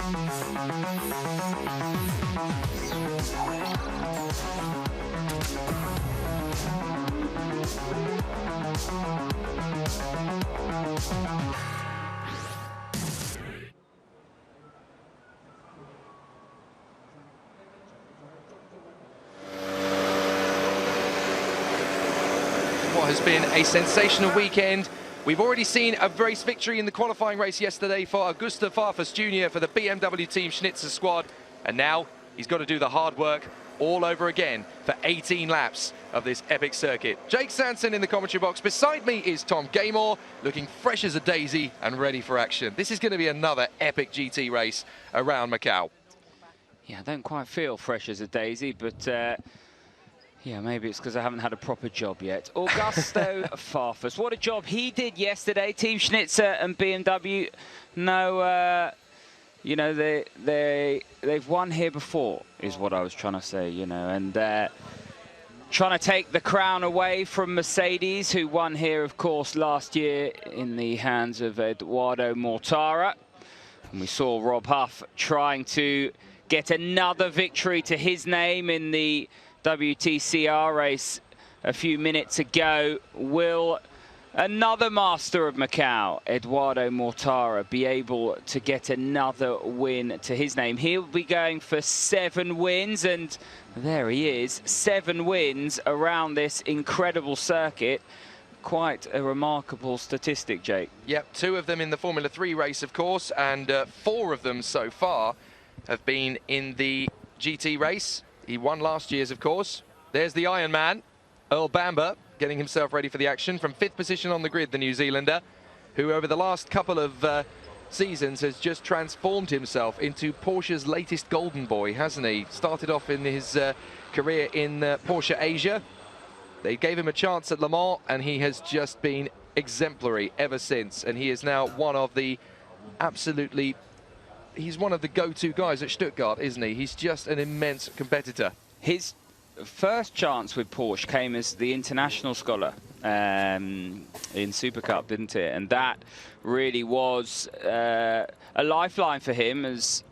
What has been a sensational weekend. We've already seen a race victory in the qualifying race yesterday for Augusto Farfus Jr. for the BMW Team Schnitzer squad, and now he's got to do the hard work all over again for 18 laps of this epic circuit. Jake Sanson in the commentary box. Beside me is Tom Gaymore, looking fresh as a daisy and ready for action. This is going to be another epic GT race around Macau. Yeah, I don't quite feel fresh as a daisy, but yeah, maybe it's because I haven't had a proper job yet. Augusto Farfus, what a job he did yesterday. Team Schnitzer and BMW. No, you know, they've won here before, is what I was trying to say, you know, and trying to take the crown away from Mercedes, who won here, of course, last year in the hands of Eduardo Mortara. And we saw Rob Huff trying to get another victory to his name in the WTCR race a few minutes ago. Will another master of Macau, Eduardo Mortara, be able to get another win to his name? He'll be going for 7 wins, and there he is, 7 wins around this incredible circuit. Quite a remarkable statistic, Jake. Yep, 2 of them in the Formula 3 race, of course, and 4 of them so far have been in the GT race. He won last year's, of course. There's the Iron Man, Earl Bamber, getting himself ready for the action. From 5th position on the grid, the New Zealander, who over the last couple of seasons has just transformed himself into Porsche's latest golden boy, hasn't he? Started off in his career in Porsche Asia. They gave him a chance at Le Mans, and he has just been exemplary ever since. And he is now one of the absolutely... He's one of the go-to guys at Stuttgart, isn't he? He's just an immense competitor. His first chance with Porsche came as the international scholar in Super Cup, didn't it? And that really was a lifeline for him, as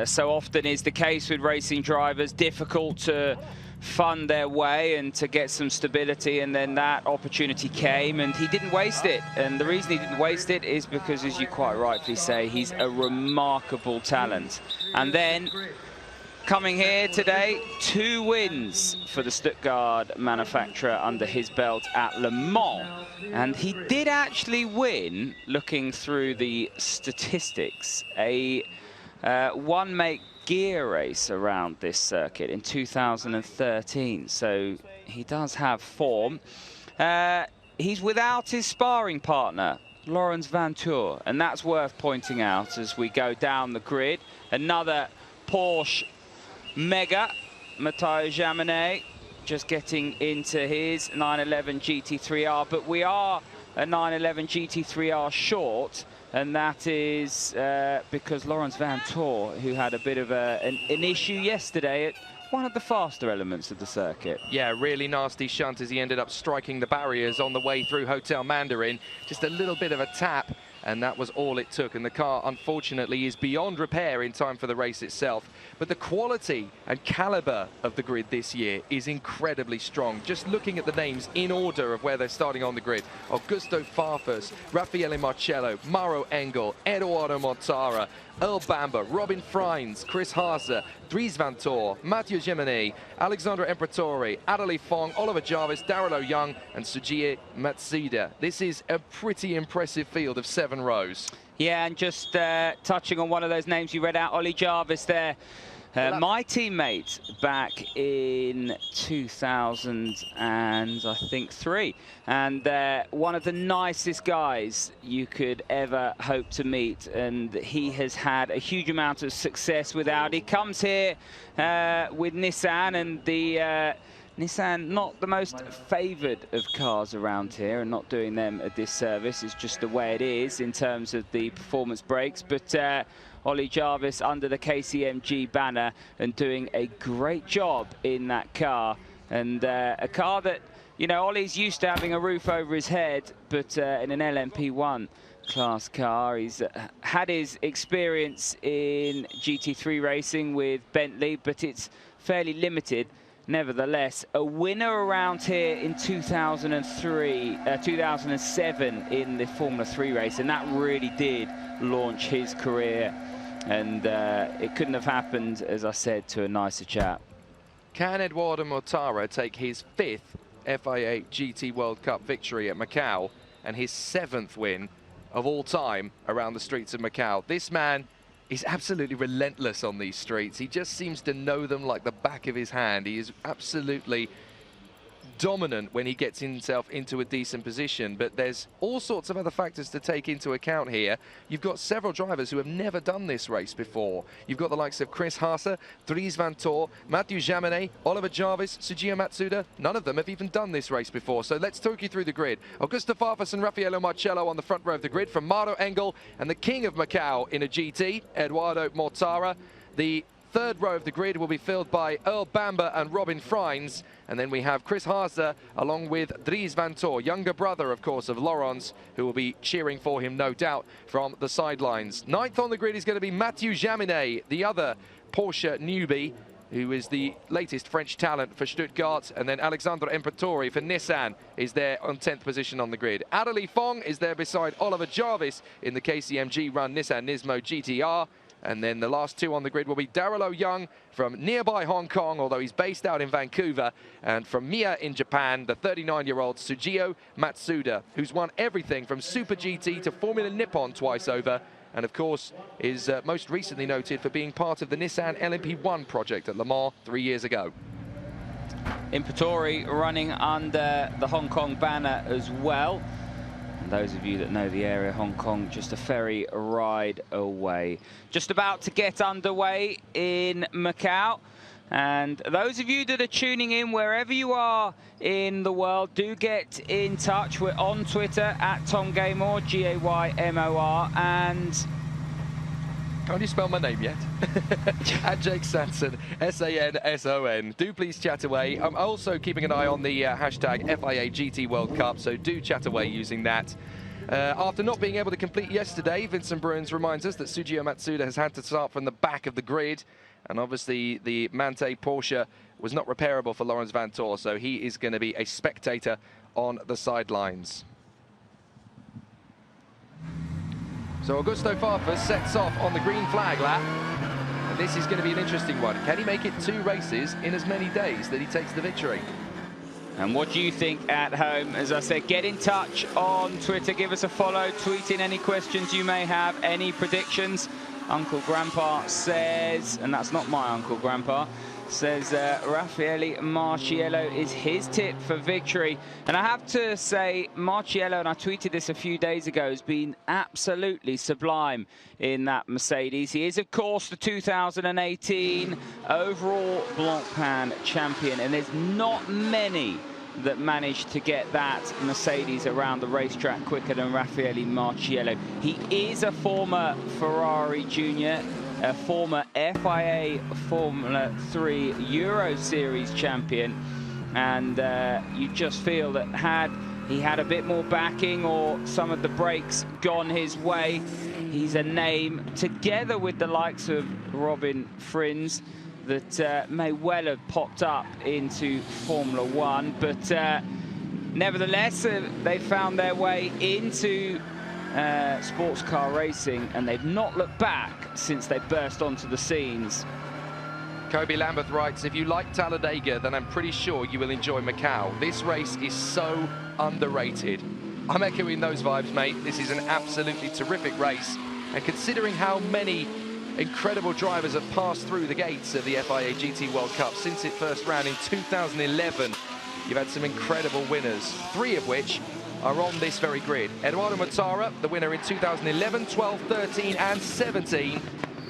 so often is the case with racing drivers. Difficult to fund their way and to get some stability, and then that opportunity came and he didn't waste it. And the reason he didn't waste it is because, as you quite rightly say, he's a remarkable talent. And then coming here today, 2 wins for the Stuttgart manufacturer under his belt at Le Mans. And he did actually win, looking through the statistics, a one-make gear race around this circuit in 2013. So he does have form. He's without his sparring partner, Laurens Vanthoor, and that's worth pointing out as we go down the grid. Another Porsche mega, Matteo Jaminet, just getting into his 911 GT3R, but we are a 911 GT3R short, and that is because Laurens Vanthoor, who had a bit of an issue yesterday at one of the faster elements of the circuit. Yeah, really nasty shunt as he ended up striking the barriers on the way through Hotel Mandarin. Just a little bit of a tap, and that was all it took. And the car, unfortunately, is beyond repair in time for the race itself. But the quality and caliber of the grid this year is incredibly strong. Just looking at the names in order of where they're starting on the grid: Augusto Farfus, Raffaele Marcello, Mauro Engel, Eduardo Mortara, Earl Bamber, Robin Freins, Chris Haase, Dries Vanthoor, Mathieu Jaminet, Alexandre Imperatori, Adelaide Fong, Oliver Jarvis, Daryl Young, and Sujie Matsuda. This is a pretty impressive field of 7 rows. Yeah, and just touching on one of those names you read out, Ollie Jarvis there. My teammate back in 2003, and one of the nicest guys you could ever hope to meet, and he has had a huge amount of success with Audi. Comes here with Nissan, and the Nissan, not the most favoured of cars around here, and not doing them a disservice. It's just the way it is in terms of the performance brakes. But Ollie Jarvis under the KCMG banner and doing a great job in that car. And a car that, you know, Ollie's used to having a roof over his head, but in an LMP1 class car. He's had his experience in GT3 racing with Bentley, but it's fairly limited. Nevertheless, a winner around here in 2007 in the Formula 3 race, and that really did launch his career. And it couldn't have happened, as I said, to a nicer chap. Can Eduardo Mortara take his 5th FIA GT World Cup victory at Macau and his 7th win of all time around the streets of Macau? This man is absolutely relentless on these streets. He just seems to know them like the back of his hand. He is absolutely dominant when he gets himself into a decent position, but there's all sorts of other factors to take into account here. You've got several drivers who have never done this race before. You've got the likes of Chris Haase, Dries Van Tor, Mathieu Jaminet, Oliver Jarvis, Tsujio Matsuda. None of them have even done this race before, so let's talk you through the grid. Augusto Farfus and Raffaello Marcello on the front row of the grid from Maro Engel, and the king of Macau in a GT, Eduardo Mortara. The third row of the grid will be filled by Earl Bamber and Robin Freins. And then we have Chris Haase along with Dries Van Tor, younger brother, of course, of Laurens, who will be cheering for him, no doubt, from the sidelines. Ninth on the grid is going to be Mathieu Jaminet, the other Porsche newbie, who is the latest French talent for Stuttgart. And then Alexandre Imperatori for Nissan is there on 10th position on the grid. Adelie Fong is there beside Oliver Jarvis in the KCMG run Nissan Nismo GTR. And then the last two on the grid will be Darrell Young from nearby Hong Kong, although he's based out in Vancouver, and from Mia in Japan, the 39-year-old Tsujio Matsuda, who's won everything from Super GT to Formula Nippon twice over, and of course is most recently noted for being part of the Nissan LMP1 project at Le Mans 3 years ago. Imperatori running under the Hong Kong banner as well. Those of you that know the area, Hong Kong, just a ferry ride away. Just about to get underway in Macau. And those of you that are tuning in, wherever you are in the world, do get in touch. We're on Twitter at Tom Gaymor, Gaymor, and... Can't you spell my name yet? At Jake Sanson, Sanson. Do please chat away. I'm also keeping an eye on the hashtag FIA GT World Cup, so do chat away using that. After not being able to complete yesterday, Vincent Bruins reminds us that Tsujio Matsuda has had to start from the back of the grid. And obviously the Mante Porsche was not repairable for Laurens Van Tor, so he is going to be a spectator on the sidelines. So Augusto Farfus sets off on the green flag lap. And this is going to be an interesting one. Can he make it 2 races in as many days that he takes the victory? And what do you think at home? As I said, get in touch on Twitter, give us a follow, tweet in any questions you may have, any predictions. Uncle Grandpa says, and that's not my Uncle Grandpa, says Raffaele Marciello is his tip for victory. And I have to say, Marciello, and I tweeted this a few days ago, has been absolutely sublime in that Mercedes. He is, of course, the 2018 overall Blancpain champion, and there's not many that managed to get that Mercedes around the racetrack quicker than Raffaele Marciello. He is a former Ferrari Junior, a former FIA Formula 3 Euro Series champion, and you just feel that had he had a bit more backing or some of the brakes gone his way, he's a name, together with the likes of Robin Freins, that may well have popped up into Formula 1, but nevertheless, they found their way into sports car racing, and they've not looked back since they burst onto the scenes. Kobe Lambeth writes, if you like Talladega, then I'm pretty sure you will enjoy Macau. This race is so underrated. I'm echoing those vibes, mate. This is an absolutely terrific race, and considering how many incredible drivers have passed through the gates of the FIA GT World Cup since it first ran in 2011, you've had some incredible winners, 3 of which are on this very grid. Eduardo Mortara, the winner in 2011, 12, 13 and 17.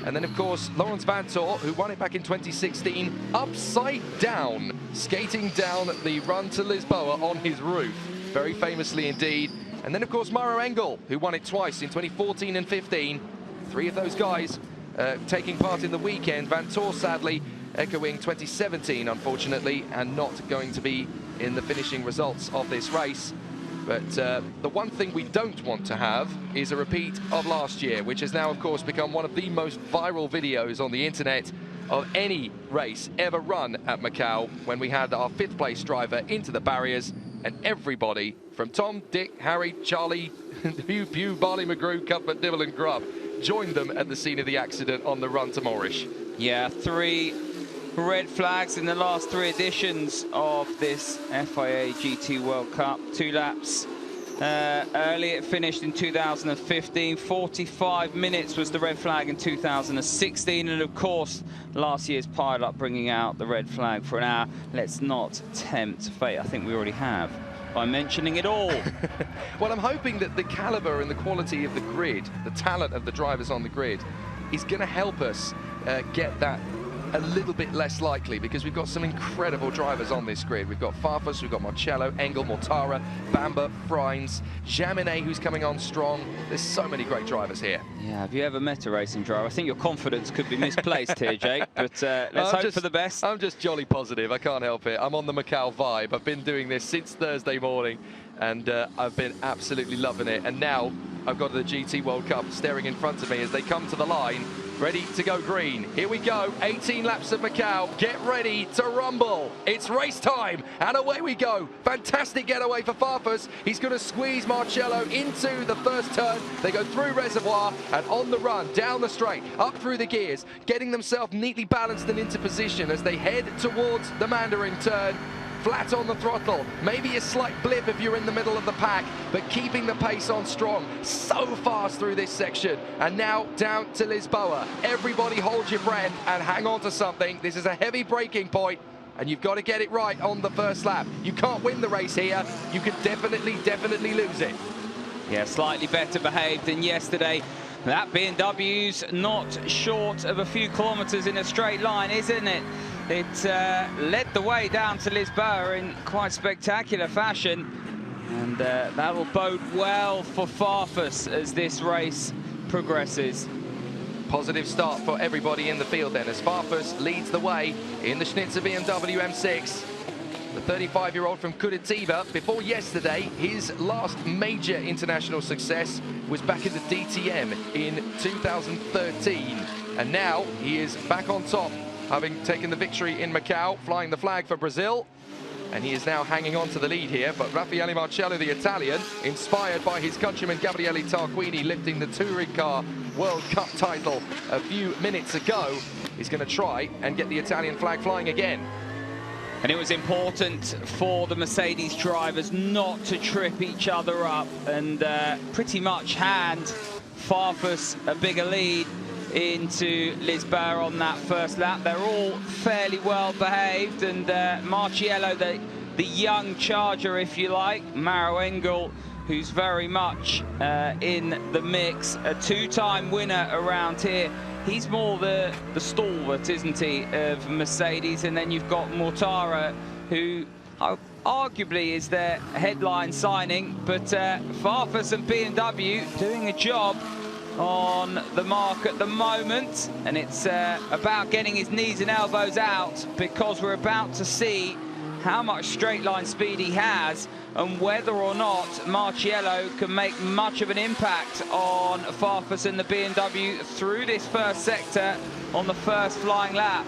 And then, of course, Laurens Van Tor, who won it back in 2016, upside down, skating down the run to Lisboa on his roof. Very famously indeed. And then, of course, Maro Engel, who won it twice in 2014 and 15. 3 of those guys taking part in the weekend. Van Tor, sadly, echoing 2017, unfortunately, and not going to be in the finishing results of this race. But the one thing we don't want to have is a repeat of last year, which has now, of course, become one of the most viral videos on the internet of any race ever run at Macau, when we had our 5th place driver into the barriers and everybody from Tom, Dick, Harry, Charlie, Pew, Barley McGrew, Cuthbert, Dibble and Grubb joined them at the scene of the accident on the run to Moorish. Yeah, 3 red flags in the last 3 editions of this FIA GT World Cup. 2 laps early. It finished in 2015. 45 minutes was the red flag in 2016. And of course, last year's pile-up bringing out the red flag for an hour. Let's not tempt fate. I think we already have by mentioning it all. Well, I'm hoping that the caliber and the quality of the grid, the talent of the drivers on the grid, is going to help us get that a little bit less likely, because we've got some incredible drivers on this grid. We've got Farfus, we've got Marcello, Engel, Mortara, Bamba, Frines, Jaminet, who's coming on strong. There's so many great drivers here. Yeah, have you ever met a racing driver? I think your confidence could be misplaced here, Jake, but let's hope for the best. I'm just jolly positive, I can't help it. I'm on the Macau vibe. I've been doing this since Thursday morning, and I've been absolutely loving it. And now I've got the GT World Cup staring in front of me as they come to the line, ready to go green. Here we go, 18 laps of Macau. Get ready to rumble. It's race time, and away we go. Fantastic getaway for Farfus. He's going to squeeze Marcello into the first turn. They go through Reservoir and on the run, down the straight, up through the gears, getting themselves neatly balanced and into position as they head towards the Mandarin turn. Flat on the throttle, maybe a slight blip if you're in the middle of the pack, but keeping the pace on strong. So fast through this section, and now down to Lisboa. Everybody hold your breath and hang on to something. This is a heavy braking point, and you've got to get it right on the first lap. You can't win the race here. You could definitely lose it. Yeah, slightly better behaved than yesterday. That BMW's not short of a few kilometres in a straight line, isn't it? It led the way down to Lisboa in quite spectacular fashion, and that will bode well for Farfus as this race progresses. Positive start for everybody in the field then, as Farfus leads the way in the Schnitzer BMW M6. The 35-year-old from Curitiba. Before yesterday, his last major international success was back in the DTM in 2013. And now he is back on top, having taken the victory in Macau, flying the flag for Brazil. And he is now hanging on to the lead here. But Raffaele Marcello, the Italian, inspired by his countryman Gabriele Tarquini, lifting the touring car World Cup title a few minutes ago, is going to try and get the Italian flag flying again. And it was important for the Mercedes drivers not to trip each other up and pretty much hand Farfus a bigger lead into Lisboa on that first lap. They're all fairly well behaved, and Marcello, the young charger, if you like, Maro Engel, who's very much in the mix, a 2-time winner around here. He's more the stalwart, isn't he, of Mercedes. And then you've got Mortara, who arguably is their headline signing. But Farfus and BMW doing a job on the mark at the moment. And it's about getting his knees and elbows out, because we're about to see how much straight line speed he has, and whether or not Marcello can make much of an impact on Farfus and the BMW through this first sector on the first flying lap.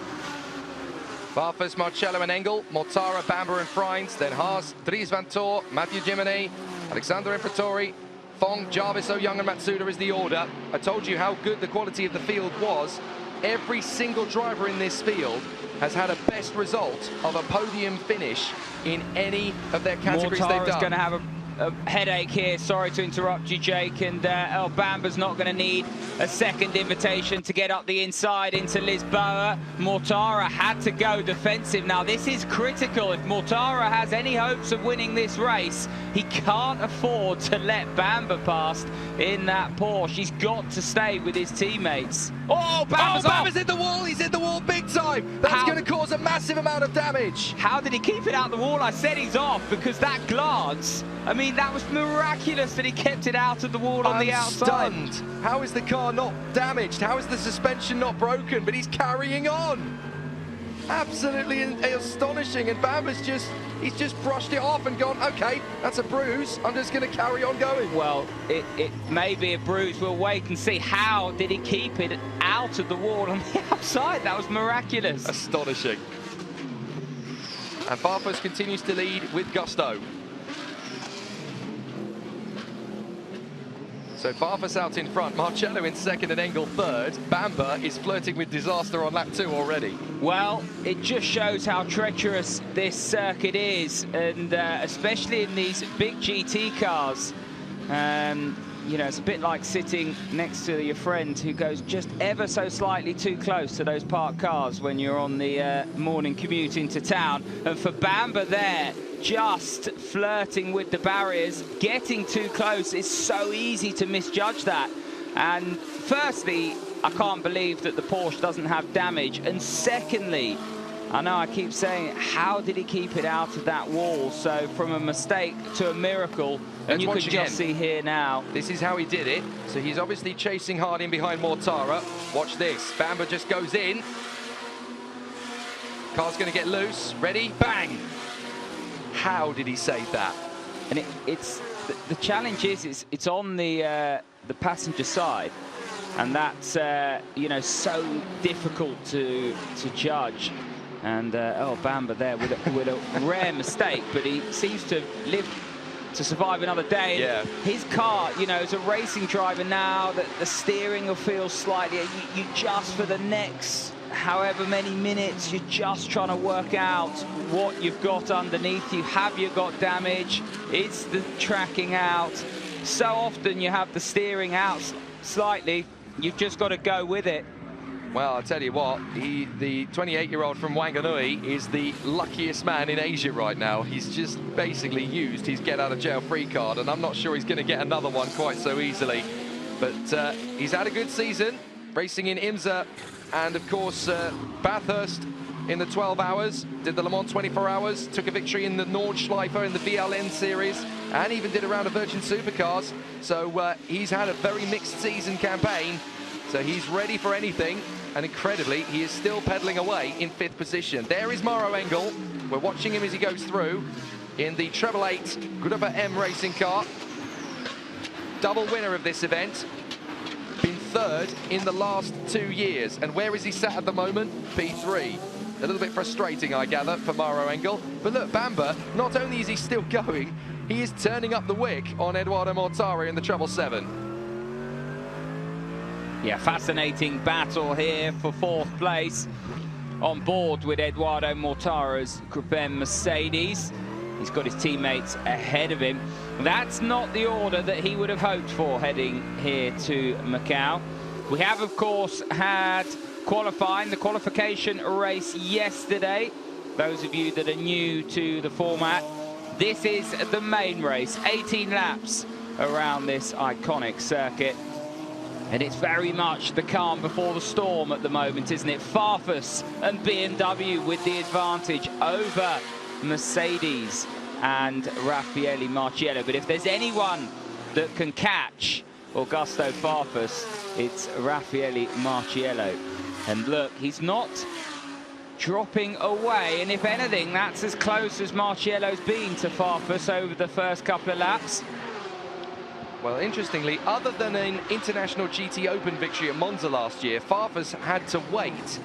Farfus, Marcello and Engel, Mortara, Bamba and Frines, then Haas, Dries Van Tor, Mathieu Jiminy, Alexander Imperatori, Fong, Jarvis, Young and Matsuda is the order. I told you how good the quality of the field was. Every single driver in this field has had a best result of a podium finish in any of their categories they've done. Mortara's going to have a headache here. Sorry to interrupt you, Jake. And El Bamba's not going to need a second invitation to get up the inside into Lisboa. Mortara had to go defensive. Now, this is critical. If Mortara has any hopes of winning this race, he can't afford to let Bamba past in that Porsche. He's got to stay with his teammates. Oh, Bamba's hit the wall. He's hit the wall big time. That's going to cause a massive amount of damage. How did he keep it out the wall? I said he's off, because that glance, I mean, that was miraculous that he kept it out of the wall on the outside. I'm stunned. How is the car not damaged? How is the suspension not broken? But he's carrying on. Absolutely astonishing, and Bamba's he's just brushed it off and gone, okay, that's a bruise, I'm just going to carry on going. Well, it may be a bruise. We'll wait and see. How did he keep it out of the wall on the outside? That was miraculous. Astonishing. And Farfus continues to lead with gusto. So Farfus out in front, Marcello in second and Engel third. Bamba is flirting with disaster on lap 2 already. Well, it just shows how treacherous this circuit is, and especially in these big GT cars. You know, it's a bit like sitting next to your friend who goes just ever so slightly too close to those parked cars when you're on the morning commute into town. And for Bamba there, just flirting with the barriers, getting too close. It's so easy to misjudge that. And firstly, I can't believe that the Porsche doesn't have damage. And secondly, I know I keep saying it, how did he keep it out of that wall? So from a mistake to a miracle, and you can just see here now. This is how he did it. So he's obviously chasing hard in behind Mortara. Watch this, Bamba just goes in. Car's gonna get loose, ready, bang! How did he save that? And it's the challenge is it's on the passenger side, and that's you know, so difficult to judge. And oh, Bamba there with a rare mistake, but he seems to live to survive another day. Yeah. His car, you know, as a racing driver now, that the steering will feel slightly. You just for the next however many minutes, you're just trying to work out what you've got underneath you. Have you got damage? Is the tracking out? So often you have the steering out slightly. You've just got to go with it. Well, I'll tell you what, the 28-year-old from Wanganui is the luckiest man in Asia right now. He's just basically used his get-out-of-jail-free card, and I'm not sure he's going to get another one quite so easily. But he's had a good season, racing in IMSA and, of course, Bathurst in the 12 hours, did the Le Mans 24 hours, took a victory in the Nordschleife in the VLN series, and even did a round of Virgin Supercars. So he's had a very mixed season campaign, so he's ready for anything. And incredibly, he is still pedaling away in 5th position. There is Mauro Engel. We're watching him as he goes through in the 888 Gruppe M racing car. Double winner of this event. Been 3rd in the last 2 years. And where is he sat at the moment? P3. A little bit frustrating, I gather, for Mauro Engel. But look, Bamba, not only is he still going, he is turning up the wick on Eduardo Mortara in the 777. Yeah, fascinating battle here for 4th place. On board with Eduardo Mortara's Group M Mercedes. He's got his teammates ahead of him. That's not the order that he would have hoped for heading here to Macau. We have, of course, had qualifying, the qualification race yesterday. Those of you that are new to the format, this is the main race. 18 laps around this iconic circuit. And it's very much the calm before the storm at the moment, isn't it? Farfus and BMW with the advantage over Mercedes and Raffaele Marciello. But if there's anyone that can catch Augusto Farfus, it's Raffaele Marciello. And look, he's not dropping away. And if anything, that's as close as Marciello's been to Farfus over the first couple of laps. Well, interestingly, other than an International GT Open victory at Monza last year, Farfus had to wait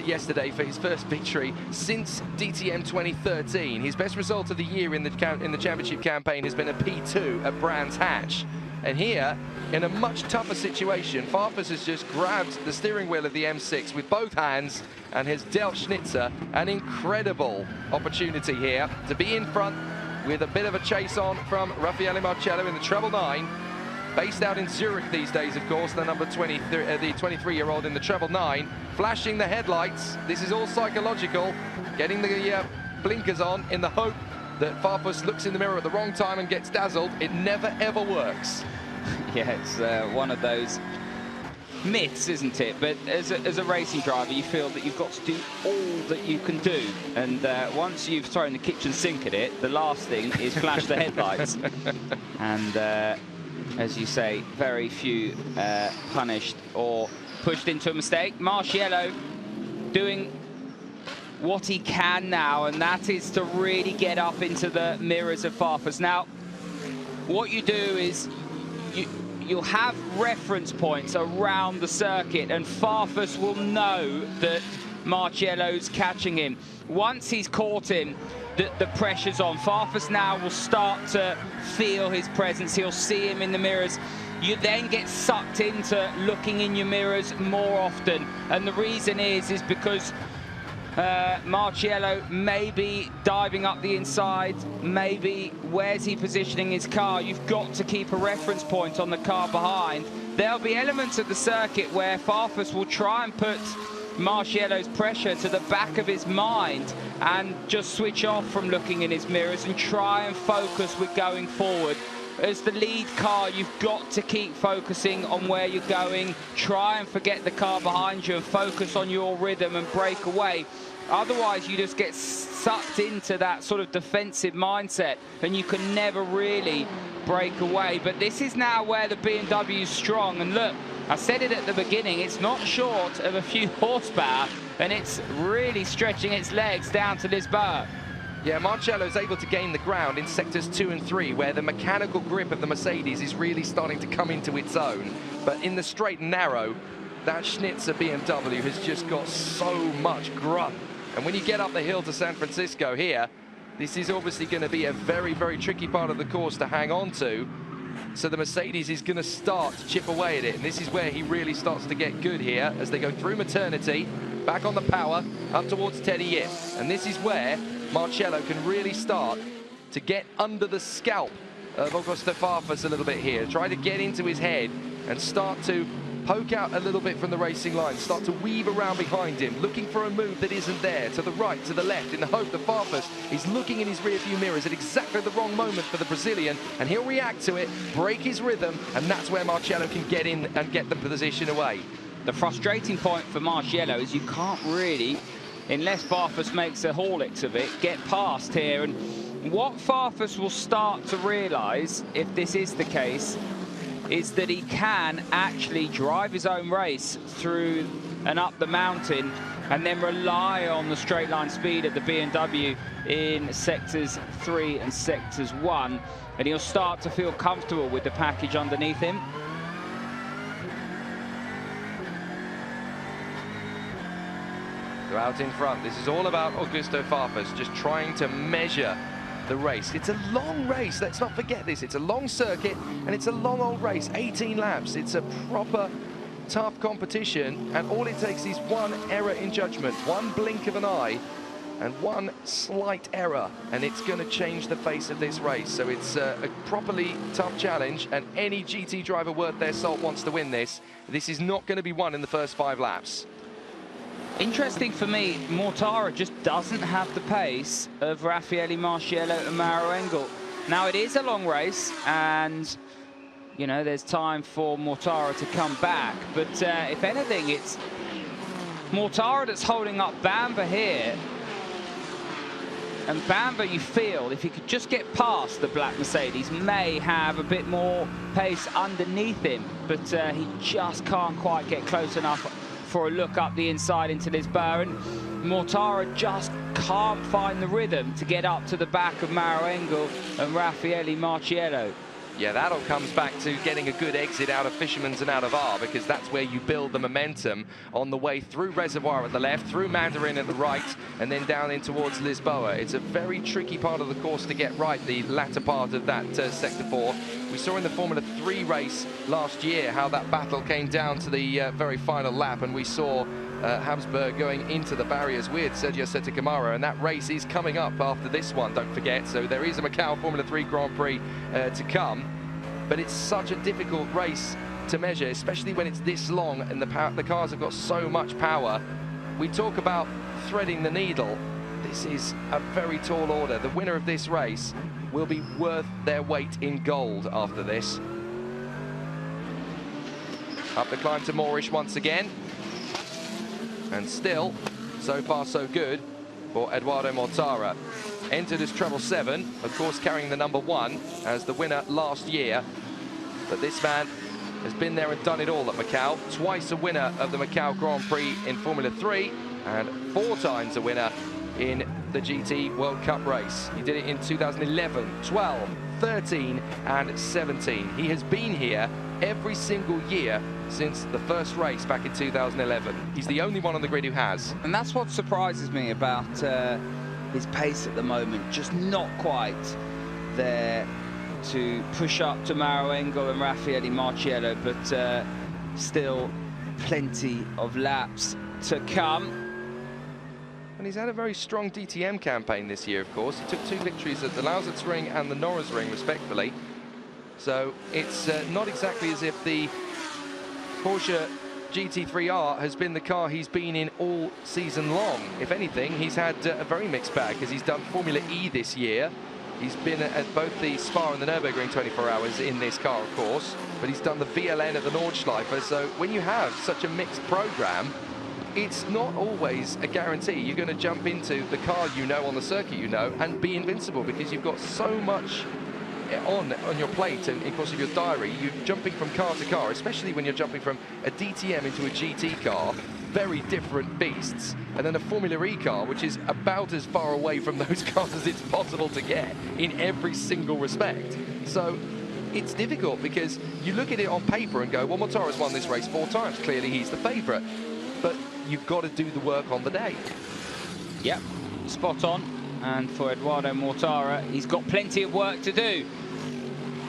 yesterday for his first victory since DTM 2013. His best result of the year in the championship campaign has been a P2 at Brands Hatch. And here, in a much tougher situation, Farfus has just grabbed the steering wheel of the M6 with both hands and has dealt Schnitzer an incredible opportunity here to be in front with a bit of a chase on from Raffaele Marciello in the 999, based out in Zurich these days, of course, the number 23, the 23-year-old in the 999, flashing the headlights. This is all psychological, getting the blinkers on in the hope that Farfus looks in the mirror at the wrong time and gets dazzled. It never, ever works. Yeah, it's one of those myths, isn't it? But as a racing driver, you feel that you've got to do all that you can do, and once you've thrown the kitchen sink at it, the last thing is flash the headlights. And as you say, very few punished or pushed into a mistake. Marciello doing what he can now, and that is to really get up into the mirrors of Farfus. Now, what you do is you'll have reference points around the circuit, and Farfus will know that Marciello's catching him. Once he's caught him, the pressure's on. Farfus now will start to feel his presence. He'll see him in the mirrors. You then get sucked into looking in your mirrors more often, and the reason is because Marciello may be diving up the inside, maybe where's he positioning his car. You've got to keep a reference point on the car behind. There'll be elements of the circuit where Farfus will try and put Marciello's pressure to the back of his mind and just switch off from looking in his mirrors and try and focus with going forward. As the lead car, you've got to keep focusing on where you're going. Try and forget the car behind you and focus on your rhythm and break away. Otherwise, you just get sucked into that sort of defensive mindset and you can never really break away. But this is now where the BMW is strong. And look, I said it at the beginning, it's not short of a few horsepower and it's really stretching its legs down to Lisboa. Yeah, Marciello's able to gain the ground in sectors 2 and 3, where the mechanical grip of the Mercedes is really starting to come into its own. But in the straight and narrow, that Schnitzer BMW has just got so much grunt. And when you get up the hill to San Francisco here, this is obviously going to be a very, very tricky part of the course to hang on to. So the Mercedes is going to start to chip away at it. And this is where he really starts to get good here as they go through maternity, back on the power, up towards Teddy Yip. And this is where Marciello can really start to get under the scalp of Augusto Farfus a little bit here. Try to get into his head and start to poke out a little bit from the racing line, start to weave around behind him, looking for a move that isn't there, to the right, to the left, in the hope that Farfus is looking in his rearview mirrors at exactly the wrong moment for the Brazilian, and he'll react to it, break his rhythm, and that's where Marciello can get in and get the position away. The frustrating point for Marciello is you can't really, unless Farfus makes a Horlicks of it, get past here. And what Farfus will start to realise, if this is the case, is that he can actually drive his own race through and up the mountain and then rely on the straight line speed of the BMW in sectors 3 and sectors 1, and he'll start to feel comfortable with the package underneath him. So out in front, this is all about Augusto Farfus, just trying to measure the race. It's a long race, let's not forget this. It's a long circuit and it's a long old race, 18 laps. It's a proper tough competition, and all it takes is one error in judgment, one blink of an eye and one slight error, and it's going to change the face of this race. So it's a properly tough challenge, and any GT driver worth their salt wants to win this. This is not going to be won in the first 5 laps. Interesting for me, Mortara just doesn't have the pace of Raffaele Marciello and Mauro Engel. Now, it is a long race, and, you know, there's time for Mortara to come back. But if anything, it's Mortara that's holding up Bamba here. And Bamba, you feel, if he could just get past the black Mercedes, may have a bit more pace underneath him. But he just can't quite get close enough for a look up the inside into Lisboa, and Mortara just can't find the rhythm to get up to the back of Mauro Engel and Raffaele Marciello. Yeah, that all comes back to getting a good exit out of Fisherman's and out of R, because that's where you build the momentum on the way through Reservoir at the left, through Mandarin at the right, and then down in towards Lisboa. It's a very tricky part of the course to get right, the latter part of that Sector 4. We saw in the Formula 3 race last year how that battle came down to the very final lap, and we saw Habsburg going into the barriers with Sergio Sette-Câmara, and that race is coming up after this one, don't forget. So there is a Macau Formula 3 Grand Prix to come, but it's such a difficult race to measure, especially when it's this long and the cars have got so much power. We talk about threading the needle. This is a very tall order. The winner of this race will be worth their weight in gold after this. Up the climb to Moorish once again. And still, so far so good for Eduardo Mortara. Entered as treble 7, of course carrying the number 1 as the winner last year. But this man has been there and done it all at Macau. Twice a winner of the Macau Grand Prix in Formula 3. and 4 times a winner in the GT World Cup race. He did it in 2011, 12, 13 and 17. He has been here every single year since the first race back in 2011. He's the only one on the grid who has. And that's what surprises me about his pace at the moment. Just not quite there to push up to Mauro Engel and Raffaele Marciello, but still plenty of laps to come. And he's had a very strong DTM campaign this year, of course. He took 2 victories at the Lausitz Ring and the Norris Ring, respectively. So it's not exactly as if the Porsche GT3R has been the car he's been in all season long. If anything, he's had a very mixed bag, because he's done Formula E this year. He's been at both the Spa and the Nürburgring 24 hours in this car, of course, but he's done the VLN at the Nordschleife. So when you have such a mixed program, it's not always a guarantee you're going to jump into the car you know on the circuit you know and be invincible, because you've got so much on your plate and of course of your diary. You're jumping from car to car, especially when you're jumping from a DTM into a GT car, very different beasts, and then a Formula E car, which is about as far away from those cars as it's possible to get in every single respect. So it's difficult, because you look at it on paper and go, well, Mortara's won this race 4 times, clearly he's the favourite, but you've got to do the work on the day. Yep, spot on. And for Eduardo Mortara, he's got plenty of work to do.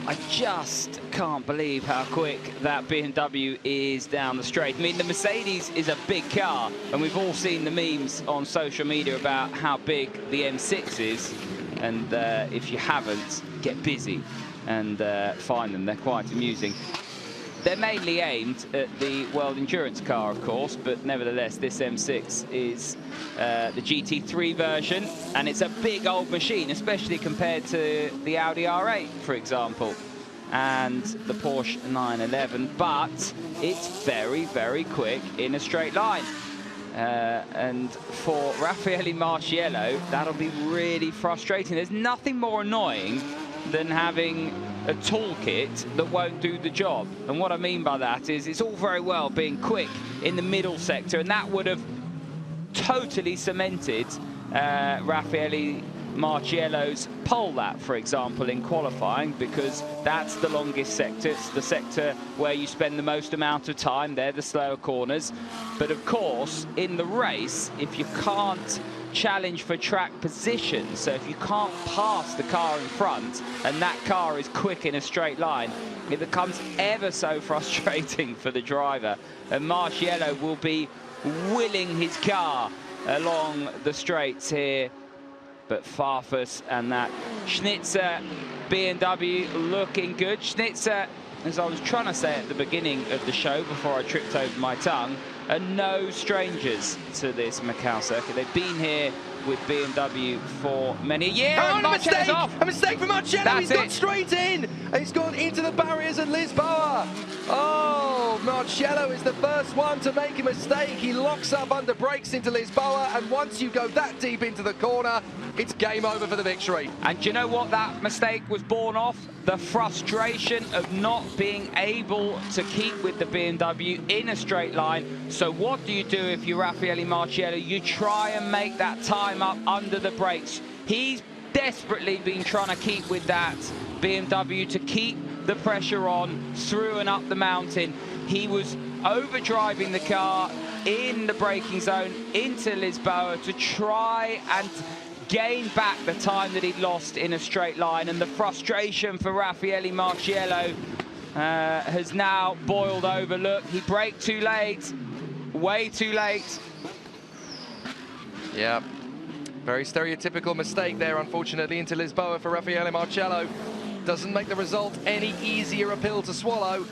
I just can't believe how quick that BMW is down the straight. I mean, the Mercedes is a big car, and we've all seen the memes on social media about how big the M6 is. And if you haven't, get busy and find them. They're quite amusing. They're mainly aimed at the World Endurance car, of course, but nevertheless, this M6 is the GT3 version, and it's a big old machine, especially compared to the Audi R8, for example, and the Porsche 911, but it's very, very quick in a straight line. And for Raffaele Marciello, that'll be really frustrating. There's nothing more annoying than having a toolkit that won't do the job. And what I mean by that is it's all very well being quick in the middle sector, and that would have totally cemented Raffaele Marciello's pole lap, for example, in qualifying, because that's the longest sector. It's the sector where you spend the most amount of time. They're the slower corners. But of course, in the race, if you can't challenge for track position, so if you can't pass the car in front and that car is quick in a straight line, it becomes ever so frustrating for the driver, and Marciello will be willing his car along the straights here. But Farfus and that Schnitzer BMW looking good. Schnitzer, as I was trying to say at the beginning of the show before I tripped over my tongue, are no strangers to this Macau circuit. They've been here with BMW for many years. Oh, a mistake! A mistake for Marciello. He's got straight in. He's gone into the barriers at Lisboa. Oh, Marciello is the first one to make a mistake. He locks up under brakes into Lisboa, and once you go that deep into the corner, it's game over for the victory. And do you know what that mistake was born of? The frustration of not being able to keep with the BMW in a straight line. So what do you do if you're Raffaele Marciello? You try and make that time up under the brakes. He's desperately been trying to keep with that BMW to keep the pressure on through and up the mountain. He was overdriving the car in the braking zone into Lisboa to try and gain back the time that he'd lost in a straight line, and the frustration for Raffaele Marciello has now boiled over. Look, he braked too late, way too late. Yeah, very stereotypical mistake there, unfortunately, into Lisboa for Raffaele Marciello. Doesn't make the result any easier a pill to swallow.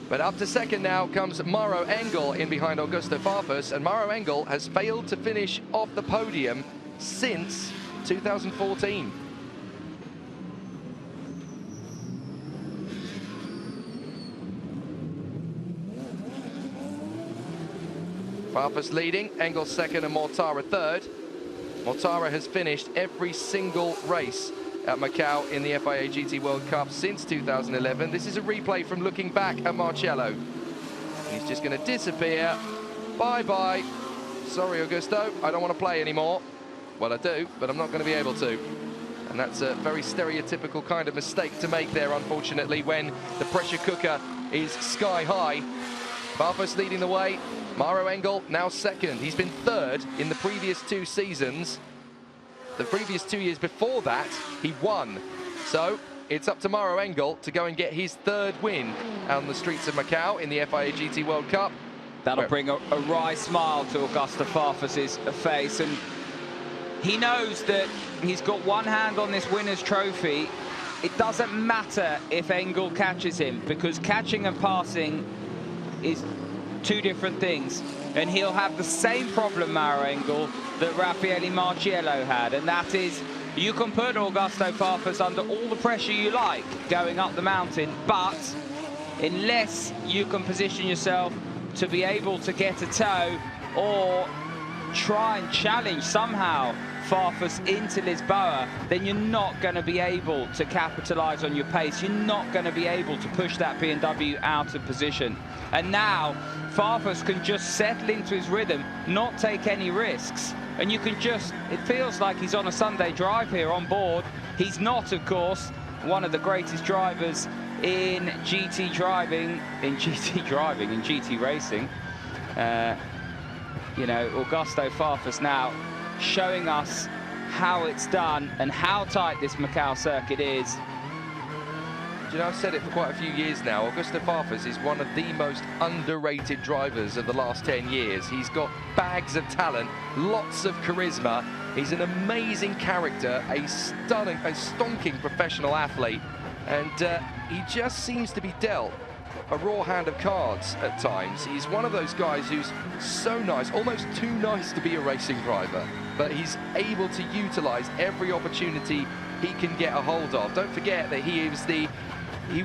But up to second now comes Mauro Engel in behind Augusto Farfus, and Mauro Engel has failed to finish off the podium since 2014. Farfus leading, Engel second and Mortara third. Mortara has finished every single race at Macau in the FIA GT World Cup since 2011. This is a replay from looking back at Marciello. He's just going to disappear. Bye-bye. sorry, Augusto, I don't want to play anymore. Well, I do, but I'm not going to be able to. And that's a very stereotypical kind of mistake to make there, unfortunately, when the pressure cooker is sky high. Farfus leading the way. Maro Engel now second. He's been third in the previous 2 seasons. The previous 2 years before that, he won. So it's up to Maro Engel to go and get his 3rd win out on the streets of Macau in the FIA GT World Cup. That'll bring a wry smile to Augusto Farfus's face, and he knows that he's got one hand on this winner's trophy. It doesn't matter if Engel catches him, because catching and passing is 2 different things. And he'll have the same problem, Maro Engel, that Raffaele Marciello had, and that is you can put Augusto Farfus under all the pressure you like going up the mountain, but unless you can position yourself to be able to get a toe or try and challenge somehow Farfus into Lisboa, then you're not going to be able to capitalise on your pace. You're not going to be able to push that BMW out of position. And now Farfus can just settle into his rhythm, not take any risks. And you can just, it feels like he's on a Sunday drive here on board. He's not, of course, one of the greatest drivers in GT driving, in GT racing. You know, Augusto Farfus now showing us how it's done and how tight this Macau circuit is. You know, I've said it for quite a few years now. Augusto Farfus is one of the most underrated drivers of the last 10 years. He's got bags of talent, lots of charisma. He's an amazing character, a stonking professional athlete, and he just seems to be dealt a raw hand of cards at times. He's one of those guys who's so nice, almost too nice to be a racing driver, but he's able to utilize every opportunity he can get a hold of. Don't forget that he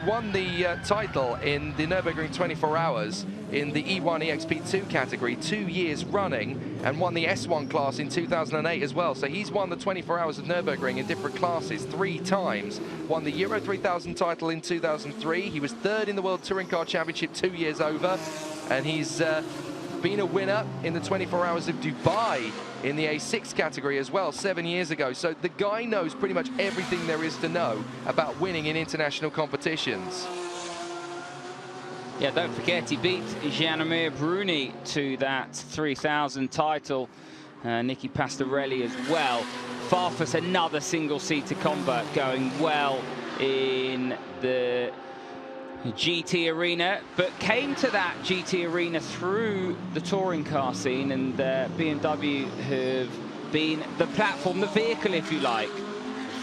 won the title in the Nürburgring 24 Hours in the E1 EXP2 category 2 years running, and won the S1 class in 2008 as well. So he's won the 24 Hours of Nürburgring in different classes 3 times. Won the Euro 3000 title in 2003. He was 3rd in the World Touring Car Championship 2 years over, and he's been a winner in the 24 Hours of Dubai in the A6 category as well 7 years ago. So the guy knows pretty much everything there is to know about winning in international competitions. Yeah, don't forget, he beat Gianamir Bruni to that 3000 title. Nicky Pastorelli as well. Farfus, another single-seater convert, going well in the GT arena, but came to that GT arena through the touring car scene, and BMW have been the platform, the vehicle, if you like,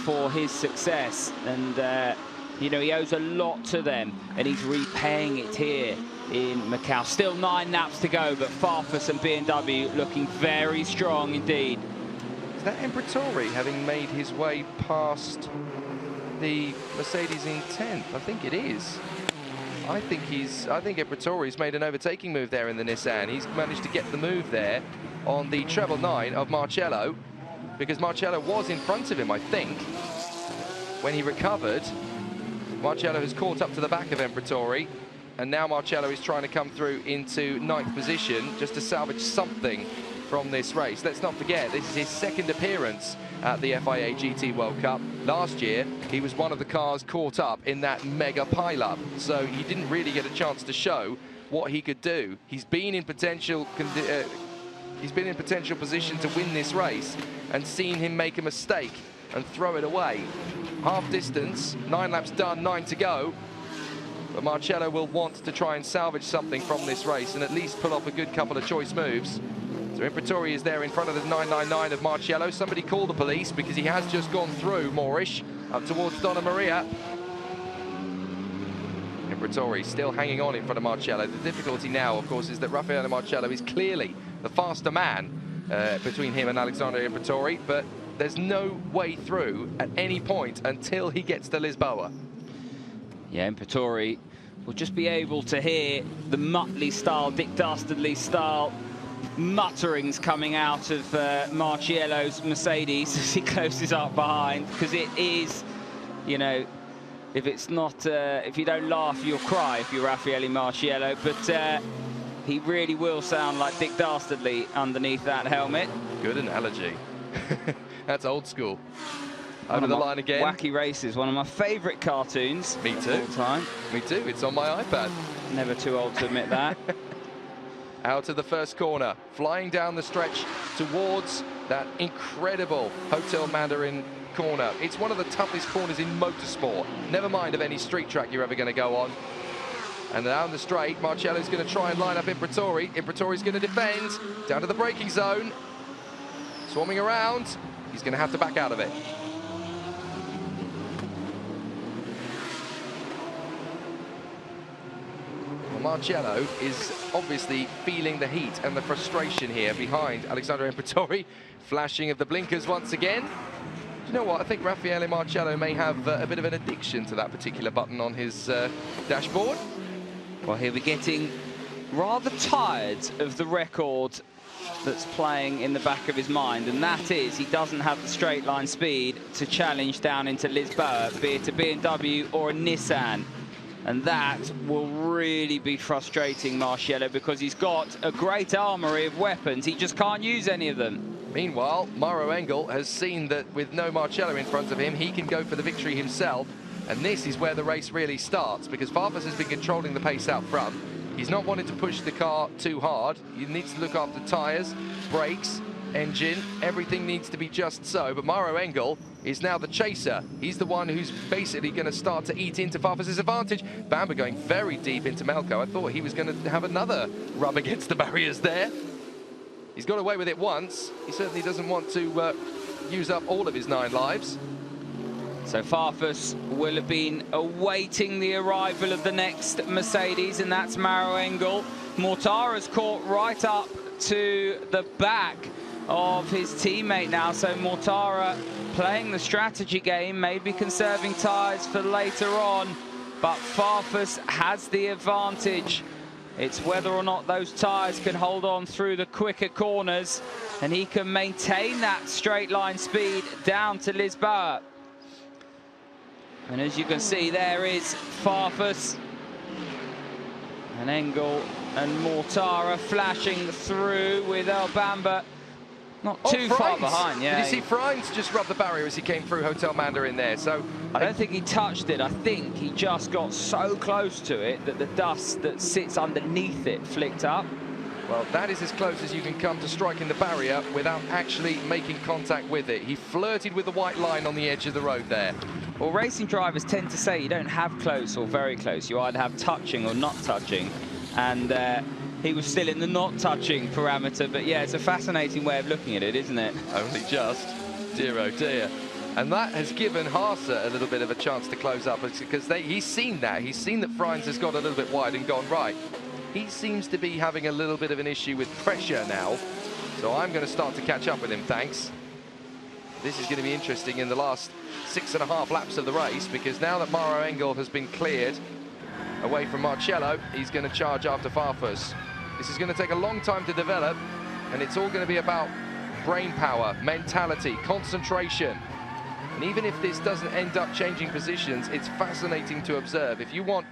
for his success. And you know, he owes a lot to them, and he's repaying it here in Macau. Still 9 laps to go, but Farfus and BMW looking very strong indeed. Is that Imperatori having made his way past the Mercedes in 10th? I think it is. I think Imperatori's made an overtaking move there in the Nissan. He's managed to get the move there on the treble 9 of Marciello, because Marciello was in front of him, I think, when he recovered. Marciello has caught up to the back of Imperatori, and now Marciello is trying to come through into 9th position just to salvage something from this race. Let's not forget, this is his 2nd appearance at the FIA GT World Cup. Last year, he was one of the cars caught up in that mega pileup, so he didn't really get a chance to show what he could do. He's been in potential position to win this race, and seen him make a mistake and throw it away. Half distance, 9 laps done, 9 to go. But Marciello will want to try and salvage something from this race and at least pull off a good couple of choice moves. So Imperatori is there in front of the 999 of Marciello. Somebody call the police, because he has just gone through Moorish up towards Donna Maria. Imperatori still hanging on in front of Marciello. The difficulty now, of course, is that Raffaele Marciello is clearly the faster man between him and Alexander Imperatori, but there's no way through at any point until he gets to Lisboa. Yeah, Imperatori will just be able to hear the Muttley style, Dick Dastardly style mutterings coming out of Marciello's Mercedes as he closes up behind, because it is, you know, if it's not, if you don't laugh, you'll cry if you're Raffaele Marciello. But He really will sound like Dick Dastardly underneath that helmet. Good analogy. That's old school. Over the line again. Wacky Races, one of my favourite cartoons. Me too. Of all time. Me too. It's on my iPad. Never too old to admit that. Out of the first corner, flying down the stretch towards that incredible Hotel Mandarin corner. It's one of the toughest corners in motorsport. Never mind of any street track you're ever going to go on. And down the straight, Marcello's going to try and line up Imperatori. Imperatori's going to defend. Down to the braking zone. Swarming around. He's going to have to back out of it. Well, Marcello is obviously feeling the heat and the frustration here behind Alexander Imperatori. Flashing of the blinkers once again. You know what? I think Raffaele Marcello may have a bit of an addiction to that particular button on his dashboard. Well, he'll be getting rather tired of the record that's playing in the back of his mind, and that is he doesn't have the straight line speed to challenge down into Lisboa, be it a BMW or a Nissan. And that will really be frustrating Marcello, because he's got a great armoury of weapons. He just can't use any of them. Meanwhile, Mauro Engel has seen that with no Marcello in front of him, he can go for the victory himself. And this is where the race really starts, because Farfus has been controlling the pace out front. He's not wanting to push the car too hard. He needs to look after tyres, brakes, engine. Everything needs to be just so. But Mauro Engel is now the chaser. He's the one who's basically going to start to eat into Farfus's advantage. Bamber going very deep into Melko. I thought he was going to have another rub against the barriers there. He's got away with it once. He certainly doesn't want to use up all of his 9 lives. So Farfus will have been awaiting the arrival of the next Mercedes, and that's Mauro Engel. Mortara's caught right up to the back of his teammate now, so Mortara playing the strategy game, maybe conserving tyres for later on, but Farfus has the advantage. It's whether or not those tyres can hold on through the quicker corners, and he can maintain that straight line speed down to Lisboa. And as you can see, there is Farfus and Engel and Mortara flashing through with El Bamba not too far behind. Yeah. Did you see Frines just rub the barrier as he came through Hotel Mandarin there? So I don't think he touched it. I think he just got so close to it that the dust that sits underneath it flicked up. Well, that is as close as you can come to striking the barrier without actually making contact with it. He flirted with the white line on the edge of the road there. Well, racing drivers tend to say you don't have close or very close. You either have touching or not touching. And he was still in the not touching parameter. But yeah, it's a fascinating way of looking at it, isn't it? Only just. Dear, oh dear. And that has given Haase a little bit of a chance to close up, because he's seen that. He's seen that Frines has got a little bit wide and gone right. He seems to be having a little bit of an issue with pressure now. So I'm going to start to catch up with him, thanks. This is going to be interesting in the last 6.5 laps of the race, because now that Mauro Engel has been cleared away from Marcello, he's going to charge after Farfus. This is going to take a long time to develop, and it's all going to be about brain power, mentality, concentration. And even if this doesn't end up changing positions, it's fascinating to observe. If you want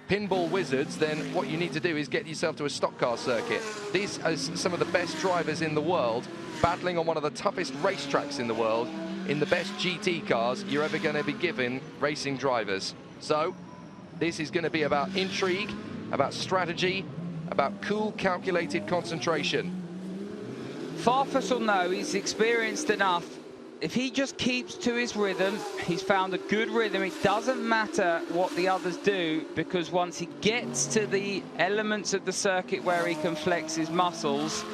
pinball wizards, then what you need to do is get yourself to a stock car circuit. These are some of the best drivers in the world, battling on one of the toughest racetracks in the world, in the best GT cars you're ever going to be given racing drivers. So this is going to be about intrigue, about strategy, about cool, calculated concentration. Farfus will know he's experienced enough. If he just keeps to his rhythm, he's found a good rhythm. It doesn't matter what the others do, because once he gets to the elements of the circuit where he can flex his muscles,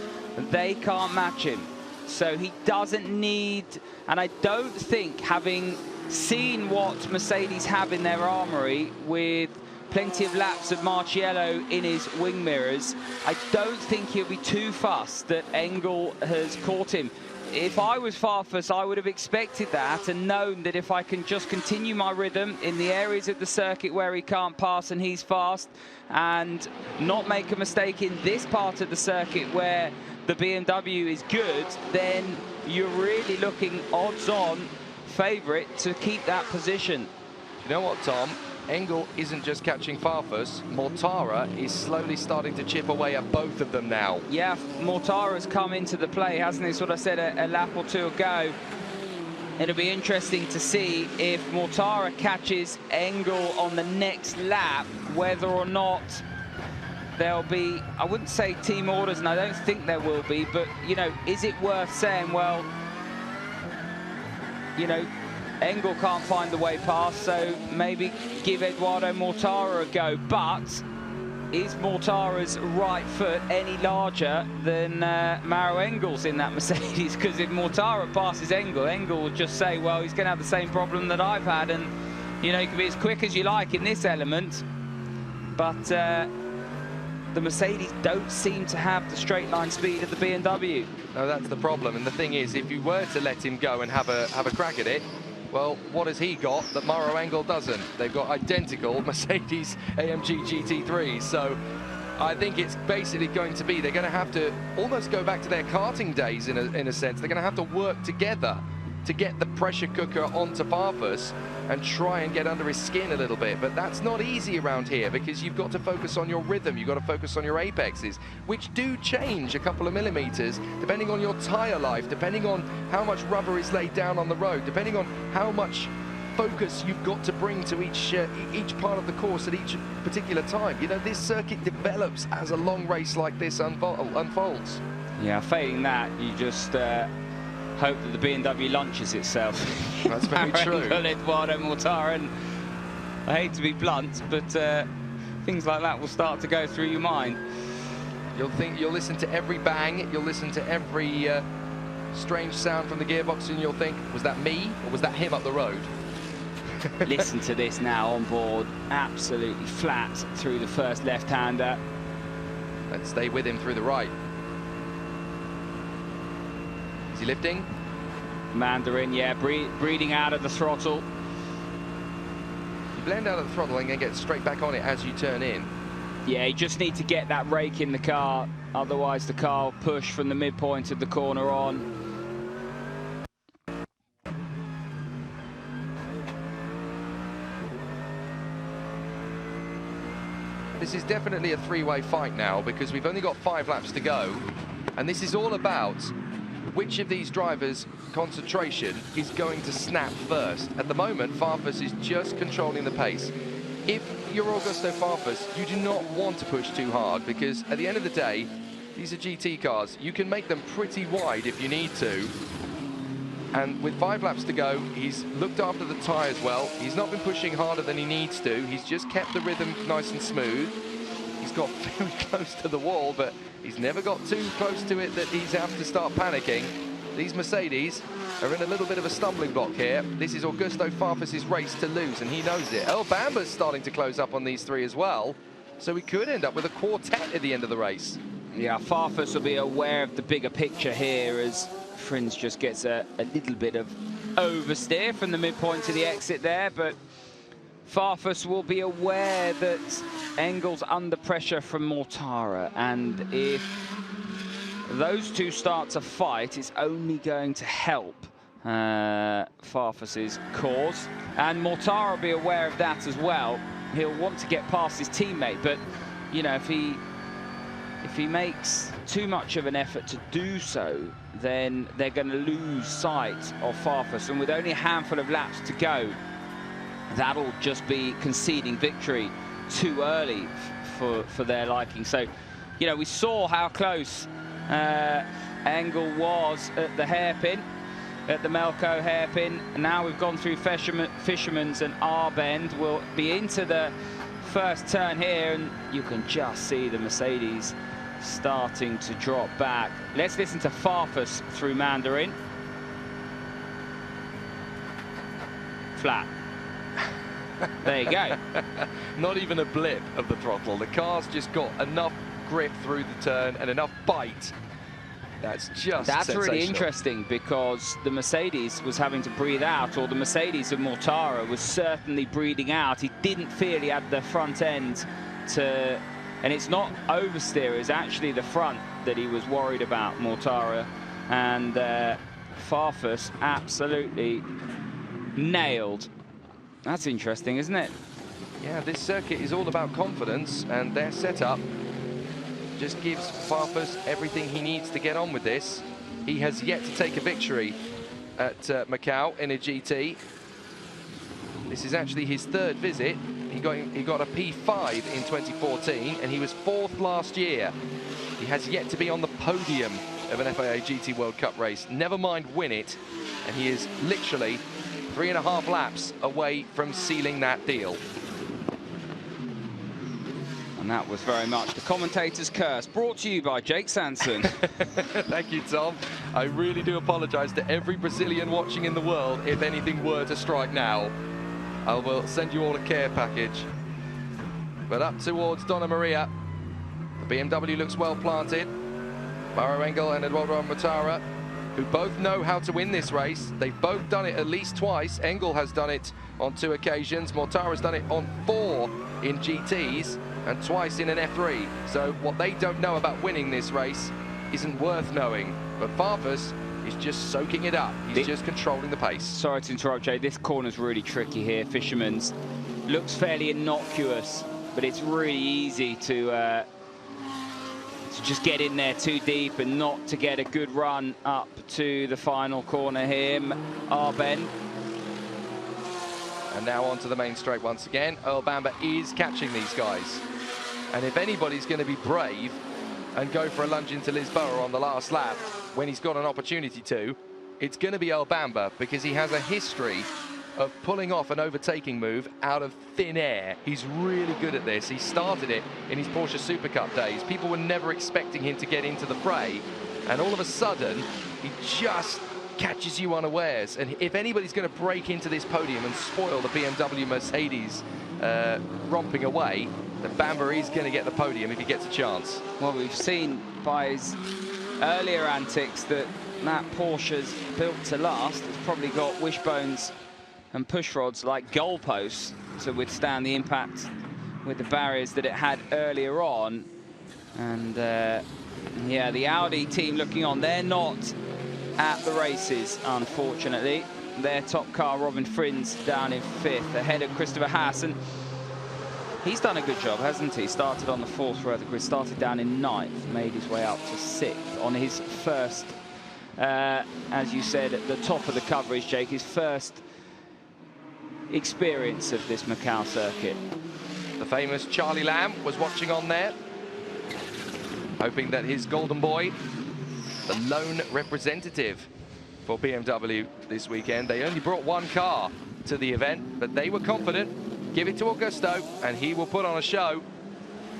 they can't match him. So he doesn't need, and I don't think, having seen what Mercedes have in their armoury with plenty of laps of Marcello in his wing mirrors, I don't think he'll be too fussed that Engel has caught him. If I was Farfus, I would have expected that and known that if I can just continue my rhythm in the areas of the circuit where he can't pass and he's fast, and not make a mistake in this part of the circuit where the BMW is good, then you're really looking odds-on favourite to keep that position. You know what, Tom? Engel isn't just catching Farfus. Mortara is slowly starting to chip away at both of them now. Yeah, Mortara's come into the play, hasn't he? Sort of said a lap or two ago. It'll be interesting to see if Mortara catches Engel on the next lap, whether or not there'll be, I wouldn't say team orders, and I don't think there will be, but, you know, is it worth saying, well, you know, Engel can't find the way past, so maybe give Eduardo Mortara a go. But is Mortara's right foot any larger than Maro Engel's in that Mercedes? Because if Mortara passes Engel, Engel will just say, well, he's going to have the same problem that I've had, and, you know, you can be as quick as you like in this element. But the Mercedes don't seem to have the straight line speed of the BMW. No, that's the problem. And the thing is, if you were to let him go and have a crack at it, well, what has he got that Maro Engel doesn't? They've got identical Mercedes AMG GT3s. So I think it's basically going to be, they're going to have to almost go back to their karting days in a sense. They're going to have to work together to get the pressure cooker onto Farfus and try and get under his skin a little bit. But that's not easy around here, because you've got to focus on your rhythm, you've got to focus on your apexes, which do change a couple of millimeters depending on your tire life, depending on how much rubber is laid down on the road, depending on how much focus you've got to bring to each part of the course at each particular time. You know, this circuit develops as a long race like this unfolds. Yeah, failing that, you just hope that the BMW launches itself. That's very true. Eduardo Mortara, and I hate to be blunt, but things like that will start to go through your mind. You'll listen to every bang, you'll listen to every strange sound from the gearbox, and you'll think, was that me or was that him up the road? Listen to this now on board, absolutely flat through the first left-hander. Let's stay with him through the right. Is he lifting? Mandarin, yeah, breathing out of the throttle. You blend out of the throttle and then get straight back on it as you turn in. Yeah, you just need to get that rake in the car, otherwise the car will push from the midpoint of the corner on. This is definitely a three-way fight now, because we've only got 5 laps to go, and this is all about which of these drivers' concentration is going to snap first. At the moment, Farfus is just controlling the pace. If you're Augusto Farfus, you do not want to push too hard, because at the end of the day, these are GT cars. You can make them pretty wide if you need to. And with 5 laps to go, he's looked after the tyres well. He's not been pushing harder than he needs to. He's just kept the rhythm nice and smooth. He's got very close to the wall, but he's never got too close to it that he's have to start panicking. These Mercedes are in a little bit of a stumbling block here. This is Augusto Farfus's race to lose, and he knows it. Earl Bamber's starting to close up on these 3 as well, so we could end up with a quartet at the end of the race. Yeah, Farfus will be aware of the bigger picture here as Frins just gets a little bit of oversteer from the midpoint to the exit there, but Farfus will be aware that Engel's under pressure from Mortara, and if those two start to fight, it's only going to help Farfus's cause. And Mortara will be aware of that as well. He'll want to get past his teammate, but, you know, if he makes too much of an effort to do so, then they're going to lose sight of Farfus. And with only a handful of laps to go, that'll just be conceding victory too early for their liking. So, you know, we saw how close Engel was at the hairpin, at the Melco hairpin. And now we've gone through Fisherman's and R-Bend. We'll be into the first turn here, and you can just see the Mercedes starting to drop back. Let's listen to Farfus through Mandarin. Flat. There you go. Not even a blip of the throttle. The car's just got enough grip through the turn and enough bite. That's really interesting, because the Mercedes was having to breathe out, or the Mercedes of Mortara was certainly breathing out. He didn't feel he had the front end to, and it's not oversteer, it's actually the front that he was worried about, Mortara. And Farfus absolutely nailed. That's interesting, isn't it? Yeah, this circuit is all about confidence, and their setup just gives Farfus everything he needs to get on with this. He has yet to take a victory at Macau in a GT. This is actually his third visit. He got a P5 in 2014, and he was 4th last year. He has yet to be on the podium of an FIA GT World Cup race, never mind win it, and he is literally 3.5 laps away from sealing that deal. And that was very much the commentator's curse, brought to you by Jake Sanson. Thank you, Tom. I really do apologise to every Brazilian watching in the world if anything were to strike now. I will send you all a care package. But up towards Donna Maria. The BMW looks well planted. Mauro Engel and Eduardo Mortara, who both know how to win this race. They've both done it at least twice. Engel has done it on 2 occasions. Mortara's done it on 4 in GTs and twice in an F3. So what they don't know about winning this race isn't worth knowing. But Farfus is just soaking it up. He's just controlling the pace. Sorry to interrupt, Jay. This corner's really tricky here. Fisherman's looks fairly innocuous, but it's really easy to just get in there too deep and not to get a good run up to the final corner here. Arben. And now onto the main straight once again. Earl Bamber is catching these guys. And if anybody's going to be brave and go for a lunge into Lisboa on the last lap when he's got an opportunity to, it's going to be Earl Bamber, because he has a history of pulling off an overtaking move out of thin air. He's really good at this. He started it in his Porsche Super Cup days. People were never expecting him to get into the fray, and all of a sudden he just catches you unawares. And if anybody's going to break into this podium and spoil the BMW Mercedes romping away, then Bamber is going to get the podium if he gets a chance. Well, we've seen by his earlier antics that Porsche's built to last. It's probably got wishbones and push rods like goalposts to withstand the impact with the barriers that it had earlier on. And yeah, the Audi team looking on, they're not at the races, unfortunately. Their top car, Robin Frins, down in 5th, ahead of Christopher Haas. And he's done a good job, hasn't he? Started on the 4th row of the grid, started down in 9th, made his way up to 6th on his first, as you said, at the top of the coverage, Jake, his first experience of this Macau circuit. The famous Charlie Lamb was watching on there, hoping that his golden boy, the lone representative for BMW this weekend. They only brought 1 car to the event, but they were confident. Give it to Augusto and he will put on a show.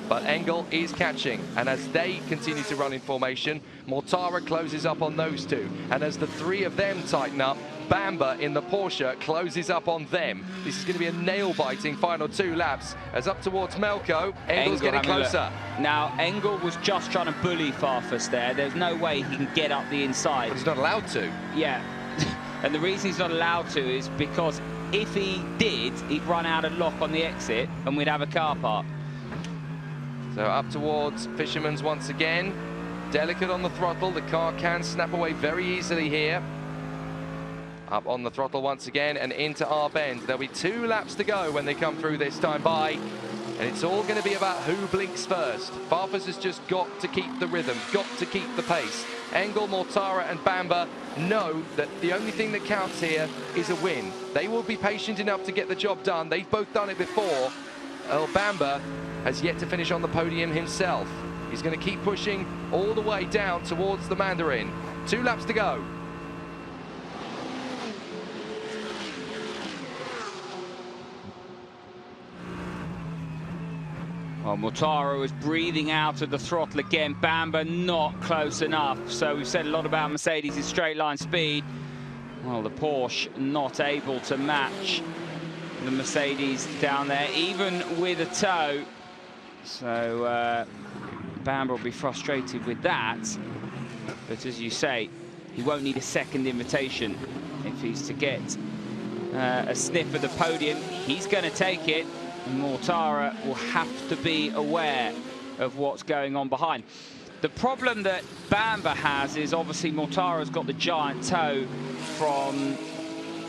But Engel is catching, and as they continue to run in formation, Mortara closes up on those 2, and as the 3 of them tighten up, Bamber in the Porsche closes up on them. This is going to be a nail-biting final 2 laps, as up towards Melko, Engel's getting closer. Now, Engel was just trying to bully Farfus there. There's no way he can get up the inside. But he's not allowed to. Yeah, and the reason he's not allowed to is because if he did, he'd run out of lock on the exit, and we'd have a car park. So up towards Fisherman's once again. Delicate on the throttle. The car can snap away very easily here. Up on the throttle once again and into our bend. There'll be 2 laps to go when they come through this time by. And it's all going to be about who blinks first. Farfus has just got to keep the rhythm, got to keep the pace. Engel, Mortara and Bamber know that the only thing that counts here is a win. They will be patient enough to get the job done. They've both done it before. Earl Bamber has yet to finish on the podium himself. He's going to keep pushing all the way down towards the Mandarin. 2 laps to go. Well, Mortara was breathing out of the throttle again. Bamber not close enough. So we've said a lot about Mercedes' straight line speed. Well, the Porsche not able to match the Mercedes down there, even with a tow. So Bamber will be frustrated with that. But as you say, he won't need a second invitation if he's to get a sniff of the podium. He's going to take it. Mortara will have to be aware of what's going on behind. The problem that Bamber has is obviously Mortara's got the giant toe from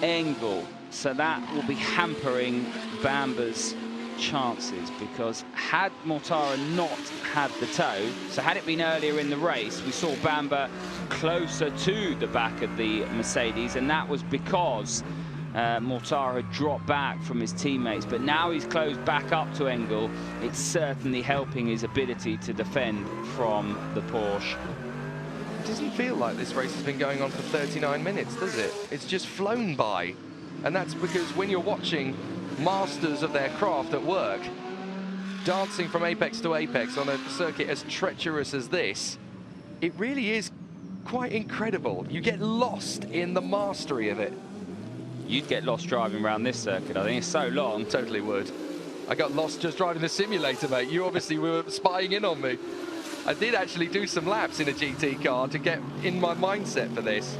Engel, so that will be hampering Bamber's chances, because had Mortara not had the toe, so had it been earlier in the race, we saw Bamba closer to the back of the Mercedes, and that was because Mortara had dropped back from his teammates, but now he's closed back up to Engel. It's certainly helping his ability to defend from the Porsche. It doesn't feel like this race has been going on for 39 minutes, does it? It's just flown by. And that's because when you're watching masters of their craft at work, dancing from apex to apex on a circuit as treacherous as this, it really is quite incredible. You get lost in the mastery of it. You'd get lost driving around this circuit. I think it's so long. Totally would. I got lost just driving the simulator, mate. You obviously were spying in on me. I did actually do some laps in a GT car to get in my mindset for this.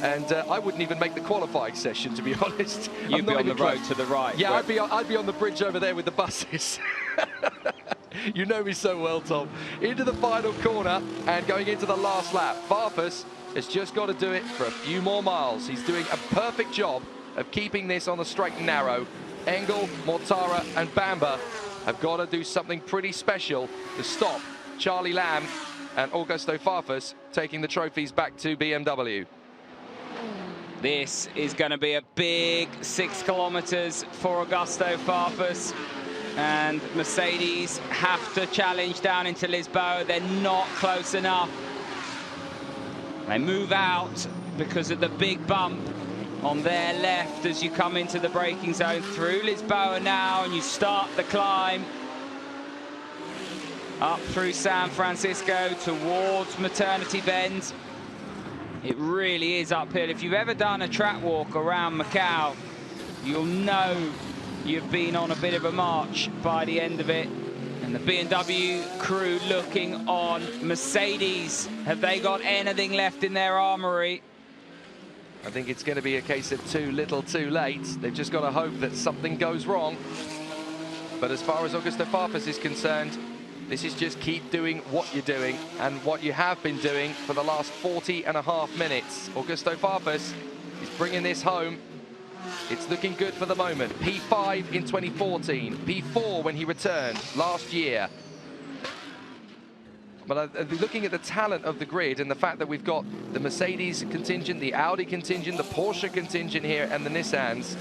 And I wouldn't even make the qualifying session, to be honest. You'd be on the road to the right. Yeah, I'd be on the bridge over there with the buses. You know me so well, Tom. Into the final corner and going into the last lap. Farfus has just got to do it for a few more miles. He's doing a perfect job of keeping this on the straight and narrow. Engel, Mortara and Bamba have got to do something pretty special to stop Charlie Lamb and Augusto Farfus taking the trophies back to BMW. This is going to be a big 6 kilometers for Augusto Farfus, and Mercedes have to challenge down into Lisboa. They're not close enough. They move out because of the big bump on their left as you come into the braking zone through Lisboa now, and you start the climb up through San Francisco towards Maternity Bend. It really is uphill. If you've ever done a track walk around Macau, you'll know you've been on a bit of a march by the end of it. And the BMW crew looking on Mercedes. Have they got anything left in their armory? I think it's going to be a case of too little, too late. They've just got to hope that something goes wrong. But as far as Augusto Farfus is concerned, this is just keep doing what you're doing and what you have been doing for the last 40.5 minutes. Augusto Farfus is bringing this home. It's looking good for the moment. P5 in 2014, P4 when he returned last year. But looking at the talent of the grid and the fact that we've got the Mercedes contingent, the Audi contingent, the Porsche contingent here, and the Nissans,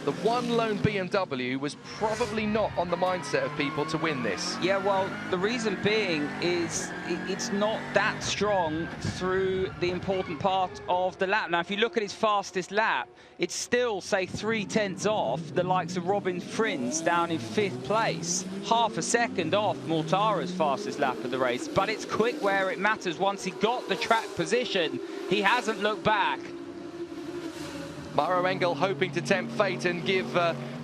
the one lone BMW was probably not on the mindset of people to win this. Yeah, well, the reason being is it's not that strong through the important part of the lap. Now, if you look at his fastest lap, it's still, say, 0.3 off the likes of Robin Frins down in 5th place. Half a second off Mortara's fastest lap of the race. But it's quick where it matters. Once he got the track position, he hasn't looked back. Maro Engel hoping to tempt fate and give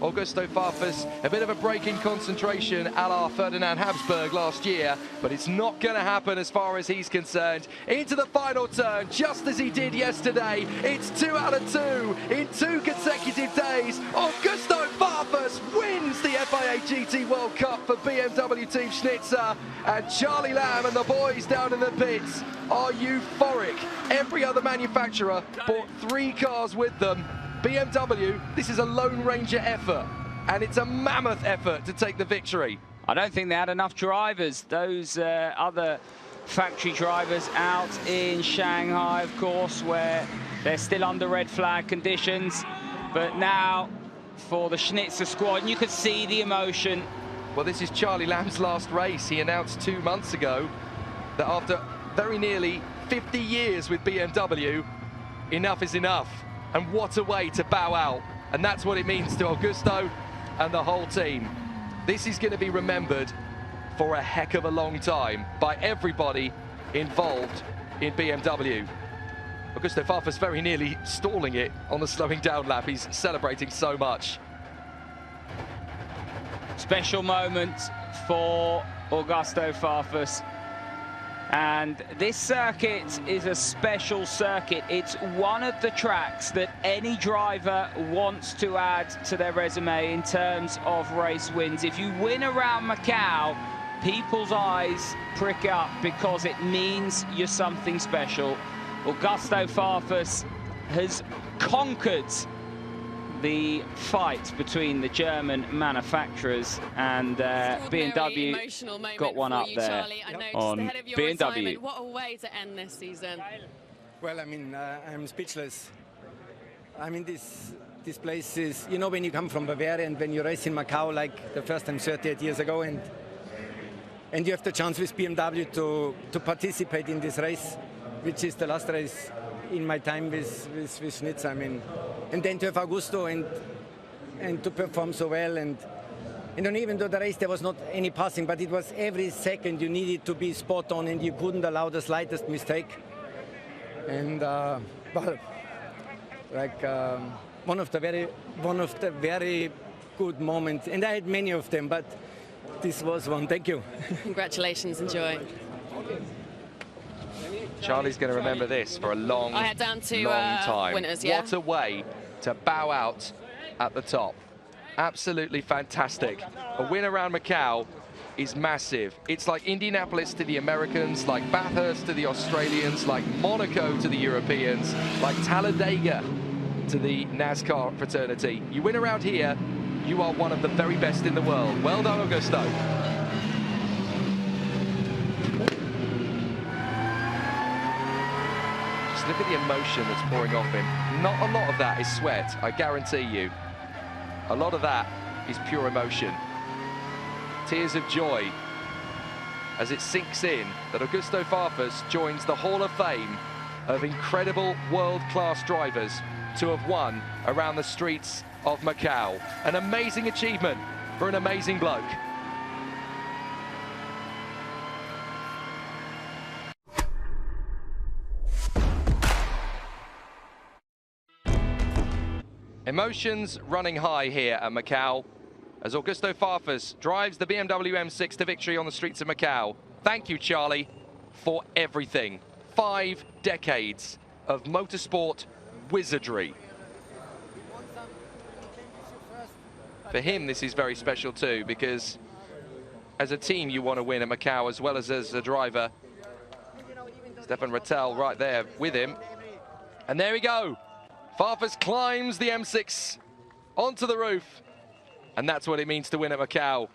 Augusto Farfus a bit of a break in concentration a la Ferdinand Habsburg last year, but it's not going to happen as far as he's concerned. Into the final turn, just as he did yesterday. It's 2 out of 2 in 2 consecutive days. Augusto Farfus wins the FIA GT World Cup for BMW Team Schnitzer, and Charlie Lamb and the boys down in the pits are euphoric. Every other manufacturer bought 3 cars with them. BMW, this is a Lone Ranger effort, and it's a mammoth effort to take the victory. I don't think they had enough drivers. Those other factory drivers out in Shanghai, of course, where they're still under red flag conditions. But now for the Schnitzer squad, and you could see the emotion. Well, this is Charlie Lamb's last race. He announced 2 months ago that after very nearly 50 years with BMW, enough is enough. And what a way to bow out. And that's what it means to Augusto and the whole team. This is going to be remembered for a heck of a long time by everybody involved in BMW. Augusto Farfus very nearly stalling it on the slowing down lap. He's celebrating so much. Special moment for Augusto Farfus. And this circuit is a special circuit. It's one of the tracks that any driver wants to add to their resume in terms of race wins. If you win around Macau, people's eyes prick up because it means you're something special. Augusto Farfus has conquered the fight between the German manufacturers and BMW got one up there on BMW. What a way to end this season. Well, I mean, I'm speechless. I mean, this place is, you know, when you come from Bavaria and when you race in Macau, like the first time 38 years ago, and you have the chance with BMW to participate in this race, which is the last race in my time with Schnitz. I mean, and then to have Augusto and to perform so well, and even though the race there was not any passing, but it was every second you needed to be spot on, and you couldn't allow the slightest mistake. And well, like one of the very good moments, and I had many of them, but this was one. Thank you. Congratulations, enjoy. Charlie's going to remember this for a long, long time. Winners, yeah? What a way to bow out at the top. Absolutely fantastic. A win around Macau is massive. It's like Indianapolis to the Americans, like Bathurst to the Australians, like Monaco to the Europeans, like Talladega to the NASCAR fraternity. You win around here, you are one of the very best in the world. Well done, Augusto. Just look at the emotion that's pouring off him. Not a lot of that is sweat, I guarantee you. A lot of that is pure emotion. Tears of joy as it sinks in that Augusto Farfus joins the Hall of Fame of incredible world-class drivers to have won around the streets of Macau. An amazing achievement for an amazing bloke. Emotions running high here at Macau as Augusto Farfus drives the BMW M6 to victory on the streets of Macau. Thank you, Charlie, for everything. 5 decades of motorsport wizardry. For him, this is very special too, because as a team, you want to win at Macau as well as a driver. Stefan Rattel right there with him. And there we go. Farfus climbs the M6 onto the roof. And that's what it means to win at Macau.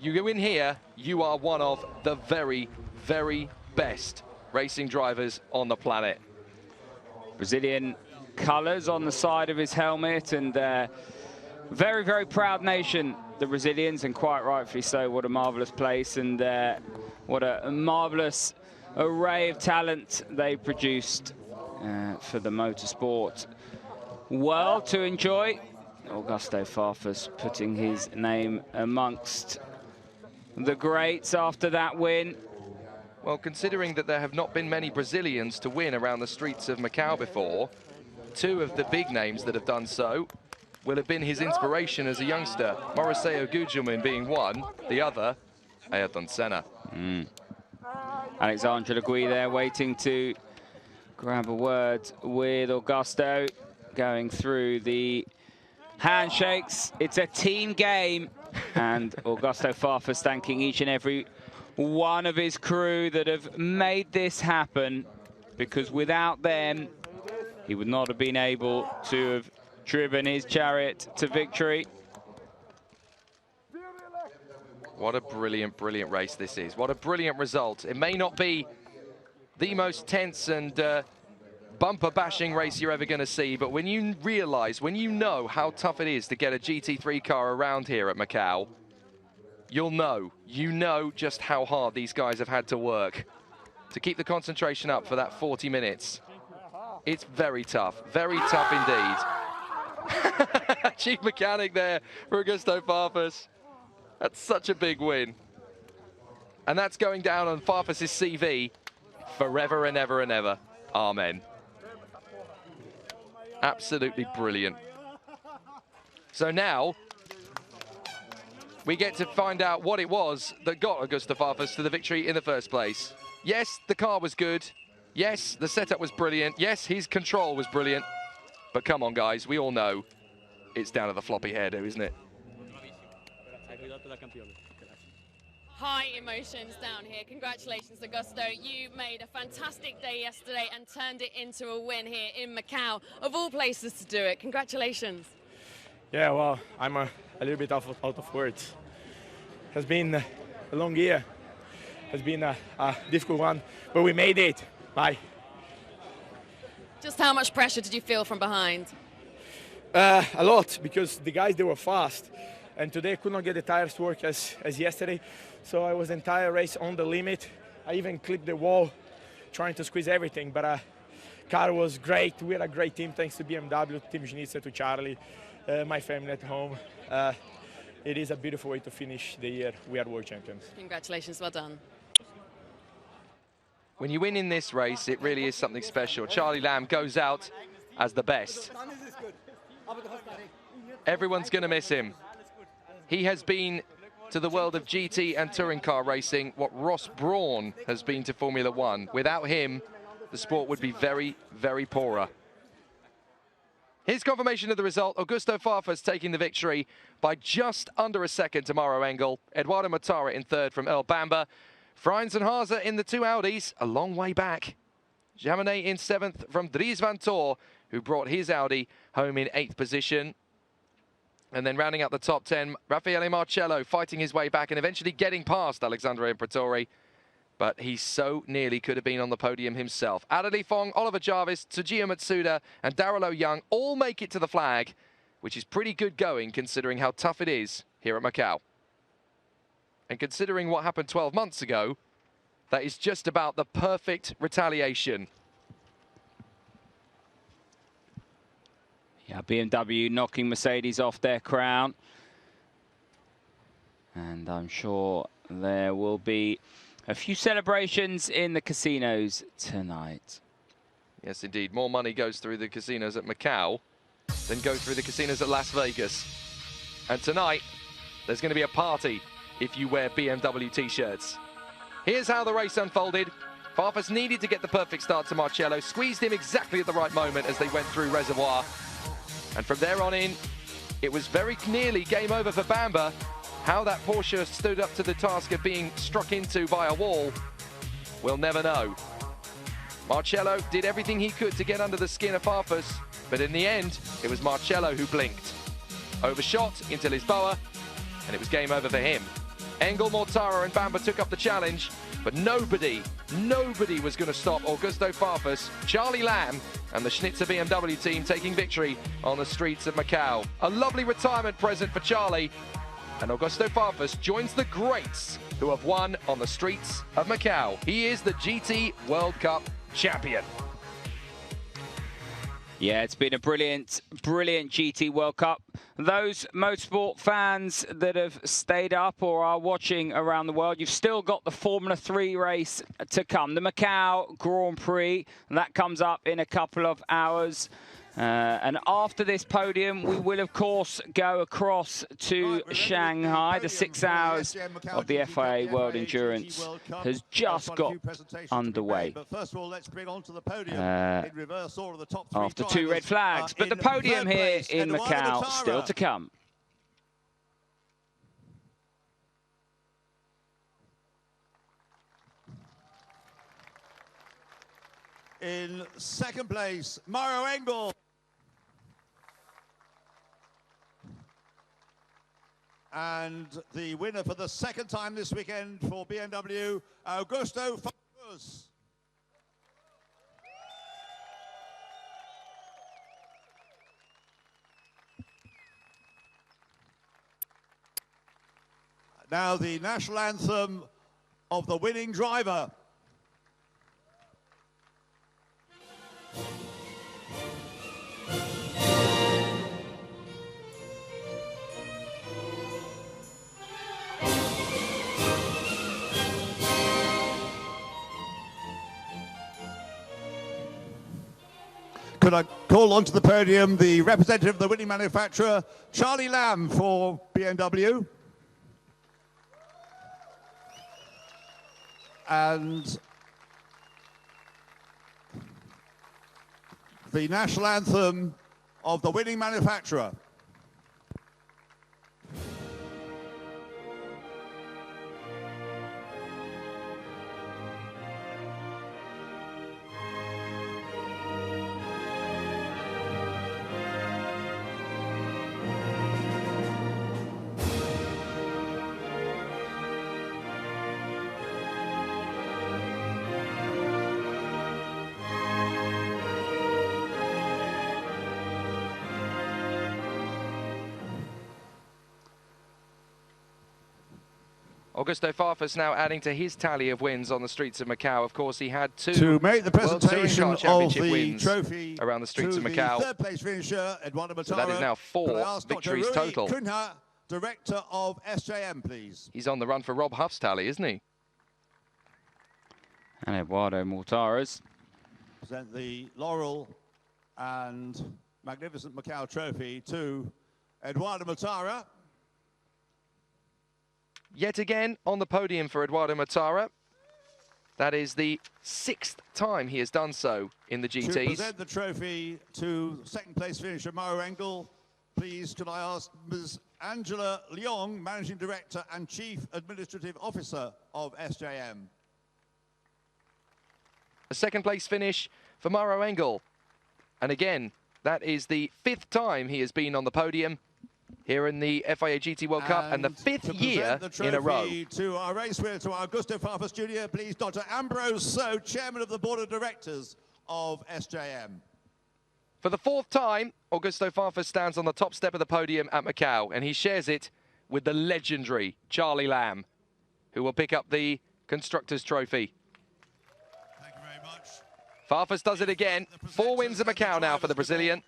You go in here, you are one of the very, very best racing drivers on the planet. Brazilian colours on the side of his helmet, and very, very proud nation, the Brazilians, and quite rightfully so. What a marvellous place, and what a marvellous array of talent they produced for the motorsport world to enjoy. Augusto Farfus putting his name amongst the greats after that win. Well, considering that there have not been many Brazilians to win around the streets of Macau before, 2 of the big names that have done so will have been his inspiration as a youngster. Mauricio Gugelmin being one, the other, Ayrton Senna. Alexandre Legui there waiting to grab a word with Augusto, going through the handshakes. It's a team game, and Augusto Farfus thanking each and every one of his crew that have made this happen, because without them, he would not have been able to have driven his chariot to victory. What a brilliant, brilliant race this is. What a brilliant result. It may not be the most tense and bumper bashing race you're ever going to see, but when you realize, when you know how tough it is to get a GT3 car around here at Macau, you know just how hard these guys have had to work to keep the concentration up for that 40 minutes. It's very tough indeed. Chief mechanic there for Augusto Farfus. That's such a big win. And that's going down on Farfus's CV forever and ever and ever. Amen. Absolutely brilliant. So now we get to find out what it was that got Augusto Farfus to the victory in the first place. Yes, the car was good. Yes, the setup was brilliant. Yes, his control was brilliant. But come on, guys, we all know it's down to the floppy hairdo, isn't it? High emotions down here. Congratulations, Augusto. You made a fantastic day yesterday and turned it into a win here in Macau. Of all places to do it, congratulations. Yeah, well, I'm a little bit out of words. Has been a long year. Has been a difficult one, but we made it. Bye. Just how much pressure did you feel from behind? A lot, because the guys, they were fast, and today could not get the tires to work as yesterday. So I was the entire race on the limit. I even clipped the wall, trying to squeeze everything. But car was great. We had a great team, thanks to BMW, to Team Schnitzer, to Charlie, my family at home. It is a beautiful way to finish the year. We are world champions. Congratulations, well done. When you win in this race, it really is something special. Charlie Lamb goes out as the best. Everyone's going to miss him. He has been to the world of GT and touring car racing what Ross Brawn has been to Formula One. Without him, the sport would be very, very poorer. Here's confirmation of the result. Augusto Farfus taking the victory by just under a second to Mauro Engel. Eduardo Mortara in third from Earl Bamber. Freins and Haase in the two Audis, a long way back. Jaminet in seventh from Dries van Tor, who brought his Audi home in eighth position. And then rounding out the top 10, Raffaele Marcello fighting his way back and eventually getting past Alexandre Imperatori. But he so nearly could have been on the podium himself. Adeli Fong, Oliver Jarvis, Tsujiya Matsuda and Darrell Young all make it to the flag, which is pretty good going considering how tough it is here at Macau. And considering what happened 12 months ago, that is just about the perfect retaliation. Yeah, BMW knocking Mercedes off their crown. And I'm sure there will be a few celebrations in the casinos tonight. Yes, indeed. More money goes through the casinos at Macau than goes through the casinos at Las Vegas. And tonight, there's going to be a party if you wear BMW t-shirts. Here's how the race unfolded. Farfus needed to get the perfect start to Marcello, squeezed him exactly at the right moment as they went through Reservoir. And from there on in, it was very nearly game over for Bamber. How that Porsche stood up to the task of being struck into by a wall, we'll never know. Marcello did everything he could to get under the skin of Farfus, but in the end, it was Marcello who blinked. Overshot into Lisboa, and it was game over for him. Engel, Mortara and Bamber took up the challenge, but nobody was going to stop Augusto Farfus, Charlie Lamb and the Schnitzer BMW team taking victory on the streets of Macau. A lovely retirement present for Charlie, and Augusto Farfus joins the greats who have won on the streets of Macau. He is the GT World Cup champion. Yeah, it's been a brilliant, brilliant GT World Cup. Those motorsport fans that have stayed up or are watching around the world, you've still got the Formula 3 race to come. The Macau Grand Prix, and that comes up in a couple of hours. And after this podium, we will, of course, go across to Shanghai. The 6 hours of the FIA World Endurance has just got underway. But first of all, let's bring onto the podium in reverse order the top 3 after 2 red flags. But the podium here in Macau still to come. In second place, Mauro Engel. And the winner for the second time this weekend for BMW, Augusto Farfus. Now the national anthem of the winning driver. Could I call onto the podium the representative of the winning manufacturer, Charlie Lamb for BMW. And the national anthem of the winning manufacturer. Augusto Farfus now adding to his tally of wins on the streets of Macau. Of course, he had two to make the World Touring presentation Car of Championship the wins trophy around the streets of to Macau. The third place finisher, Eduardo Matara. So that is now 4 victories total. Kunha, director of SJM, please. He's on the run for Rob Huff's tally, isn't he? And Eduardo Mortara's. Present the laurel and magnificent Macau trophy to Eduardo Matara. Yet again on the podium for Eduardo Matara. That is the 6th time he has done so in the GTs. To present the trophy to second place finisher Mauro Engel, please could I ask Ms. Angela Leong, Managing Director and Chief Administrative Officer of SJM. A second place finish for Mauro Engel. And again, that is the 5th time he has been on the podium here in the FIA GT World Cup, and the 5th year in a row. To our race winner, to our Augusto Farfus Jr., please, Dr. Ambrose So, Chairman of the Board of Directors of SJM. For the 4th time, Augusto Farfus stands on the top step of the podium at Macau, and he shares it with the legendary Charlie Lamb, who will pick up the Constructors' Trophy. Thank you very much. Farfus does it again. 4 wins at Macau now for the Brazilian.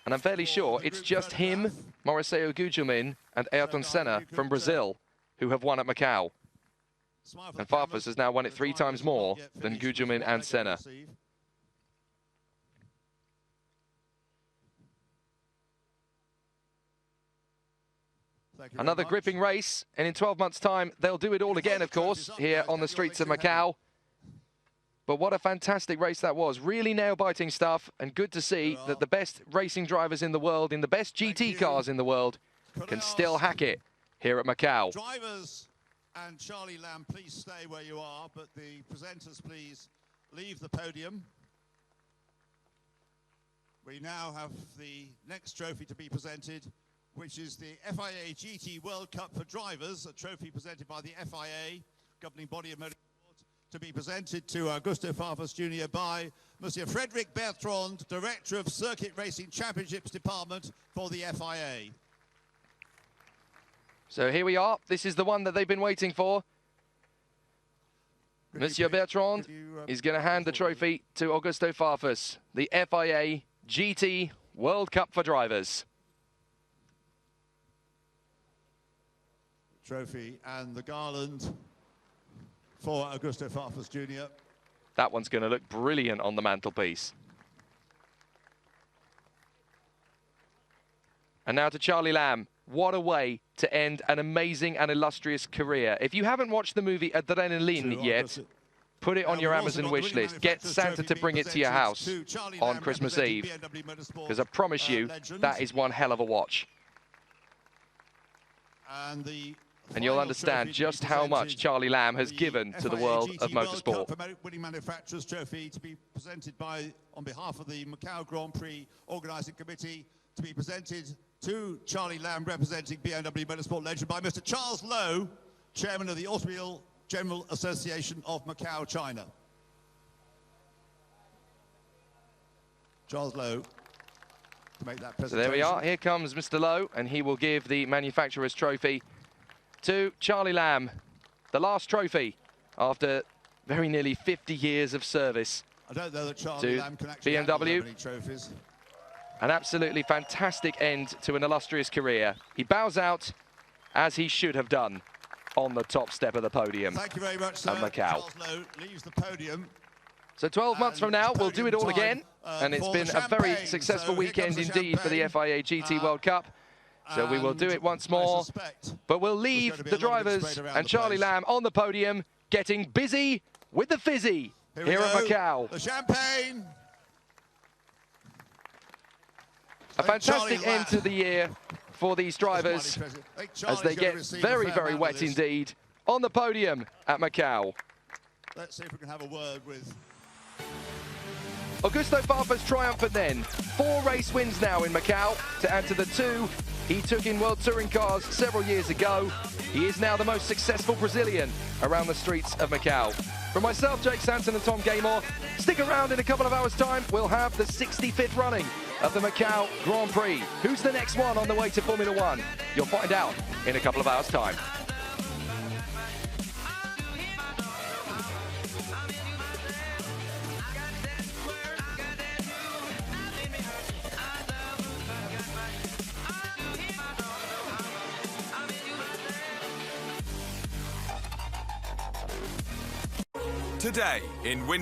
And I'm fairly sure it's just him, Mauricio Gugelmin, and Ayrton Senna from Brazil who have won at Macau. And Farfus has now won it 3 times more than Gugelmin and Senna. Another gripping race, and in 12 months' time, they'll do it all again, of course, here on the streets of Macau. But what a fantastic race that was. Really nail-biting stuff, and good to see that the best racing drivers in the world, in the best GT cars in the world, can still hack it here at Macau. Drivers and Charlie Lamb, please stay where you are, but the presenters, please leave the podium. We now have the next trophy to be presented, which is the FIA GT World Cup for Drivers, a trophy presented by the FIA, governing body of motorsport, to be presented to Augusto Farfus Jr. by Monsieur Frédéric Bertrand, Director of Circuit Racing Championships Department for the FIA. So here we are. This is the one that they've been waiting for. Monsieur Bertrand is going to hand the trophy to Augusto Farfus, the FIA GT World Cup for Drivers. Trophy and the garland for Augusto Farfus Jr. That one's going to look brilliant on the mantelpiece. And now to Charlie Lamb. What a way to end an amazing and illustrious career. If you haven't watched the movie Adrenaline yet, put it on your Amazon wish list. Get Santa to bring it to your house on Christmas Eve, because I promise you, that is one hell of a watch. And you'll understand just how much Charlie Lamb has given to the world of motorsport. Winning Manufacturers Trophy to be presented by, on behalf of the Macau Grand Prix Organising Committee, to be presented to Charlie Lamb, representing BMW Motorsport legend, by Mr. Charles Lowe, Chairman of the Automobile General Association of Macau, China. Charles Lowe to make that presentation. So there we are. Here comes Mr. Lowe, and he will give the Manufacturers Trophy to Charlie Lamb, the last trophy after very nearly 50 years of service. I don't know that Charlie Lamb can actually BMW. any trophies. An absolutely fantastic end to an illustrious career. He bows out, as he should have done, on the top step of the podium. Thank you very much, sir. At Macau. Charles Lowe leaves the podium. So 12 months from now, we'll do it all again. And it's been a very successful weekend indeed for the FIA GT World Cup. So we will do it once more. But we'll leave the drivers and Charlie Lamb on the podium, getting busy with the fizzy here at Macau. The champagne. A fantastic end to the year for these drivers as they get very, very wet indeed on the podium at Macau. Let's see if we can have a word with Augusto Farfus triumphant then. 4 race wins now in Macau to add to the 2 he took in World Touring Cars several years ago. He is now the most successful Brazilian around the streets of Macau. From myself, Jake Sanson and Tom Gaymore, stick around in a couple of hours' time. We'll have the 65th running of the Macau Grand Prix. Who's the next one on the way to Formula One? You'll find out in a couple of hours' time. today in Win.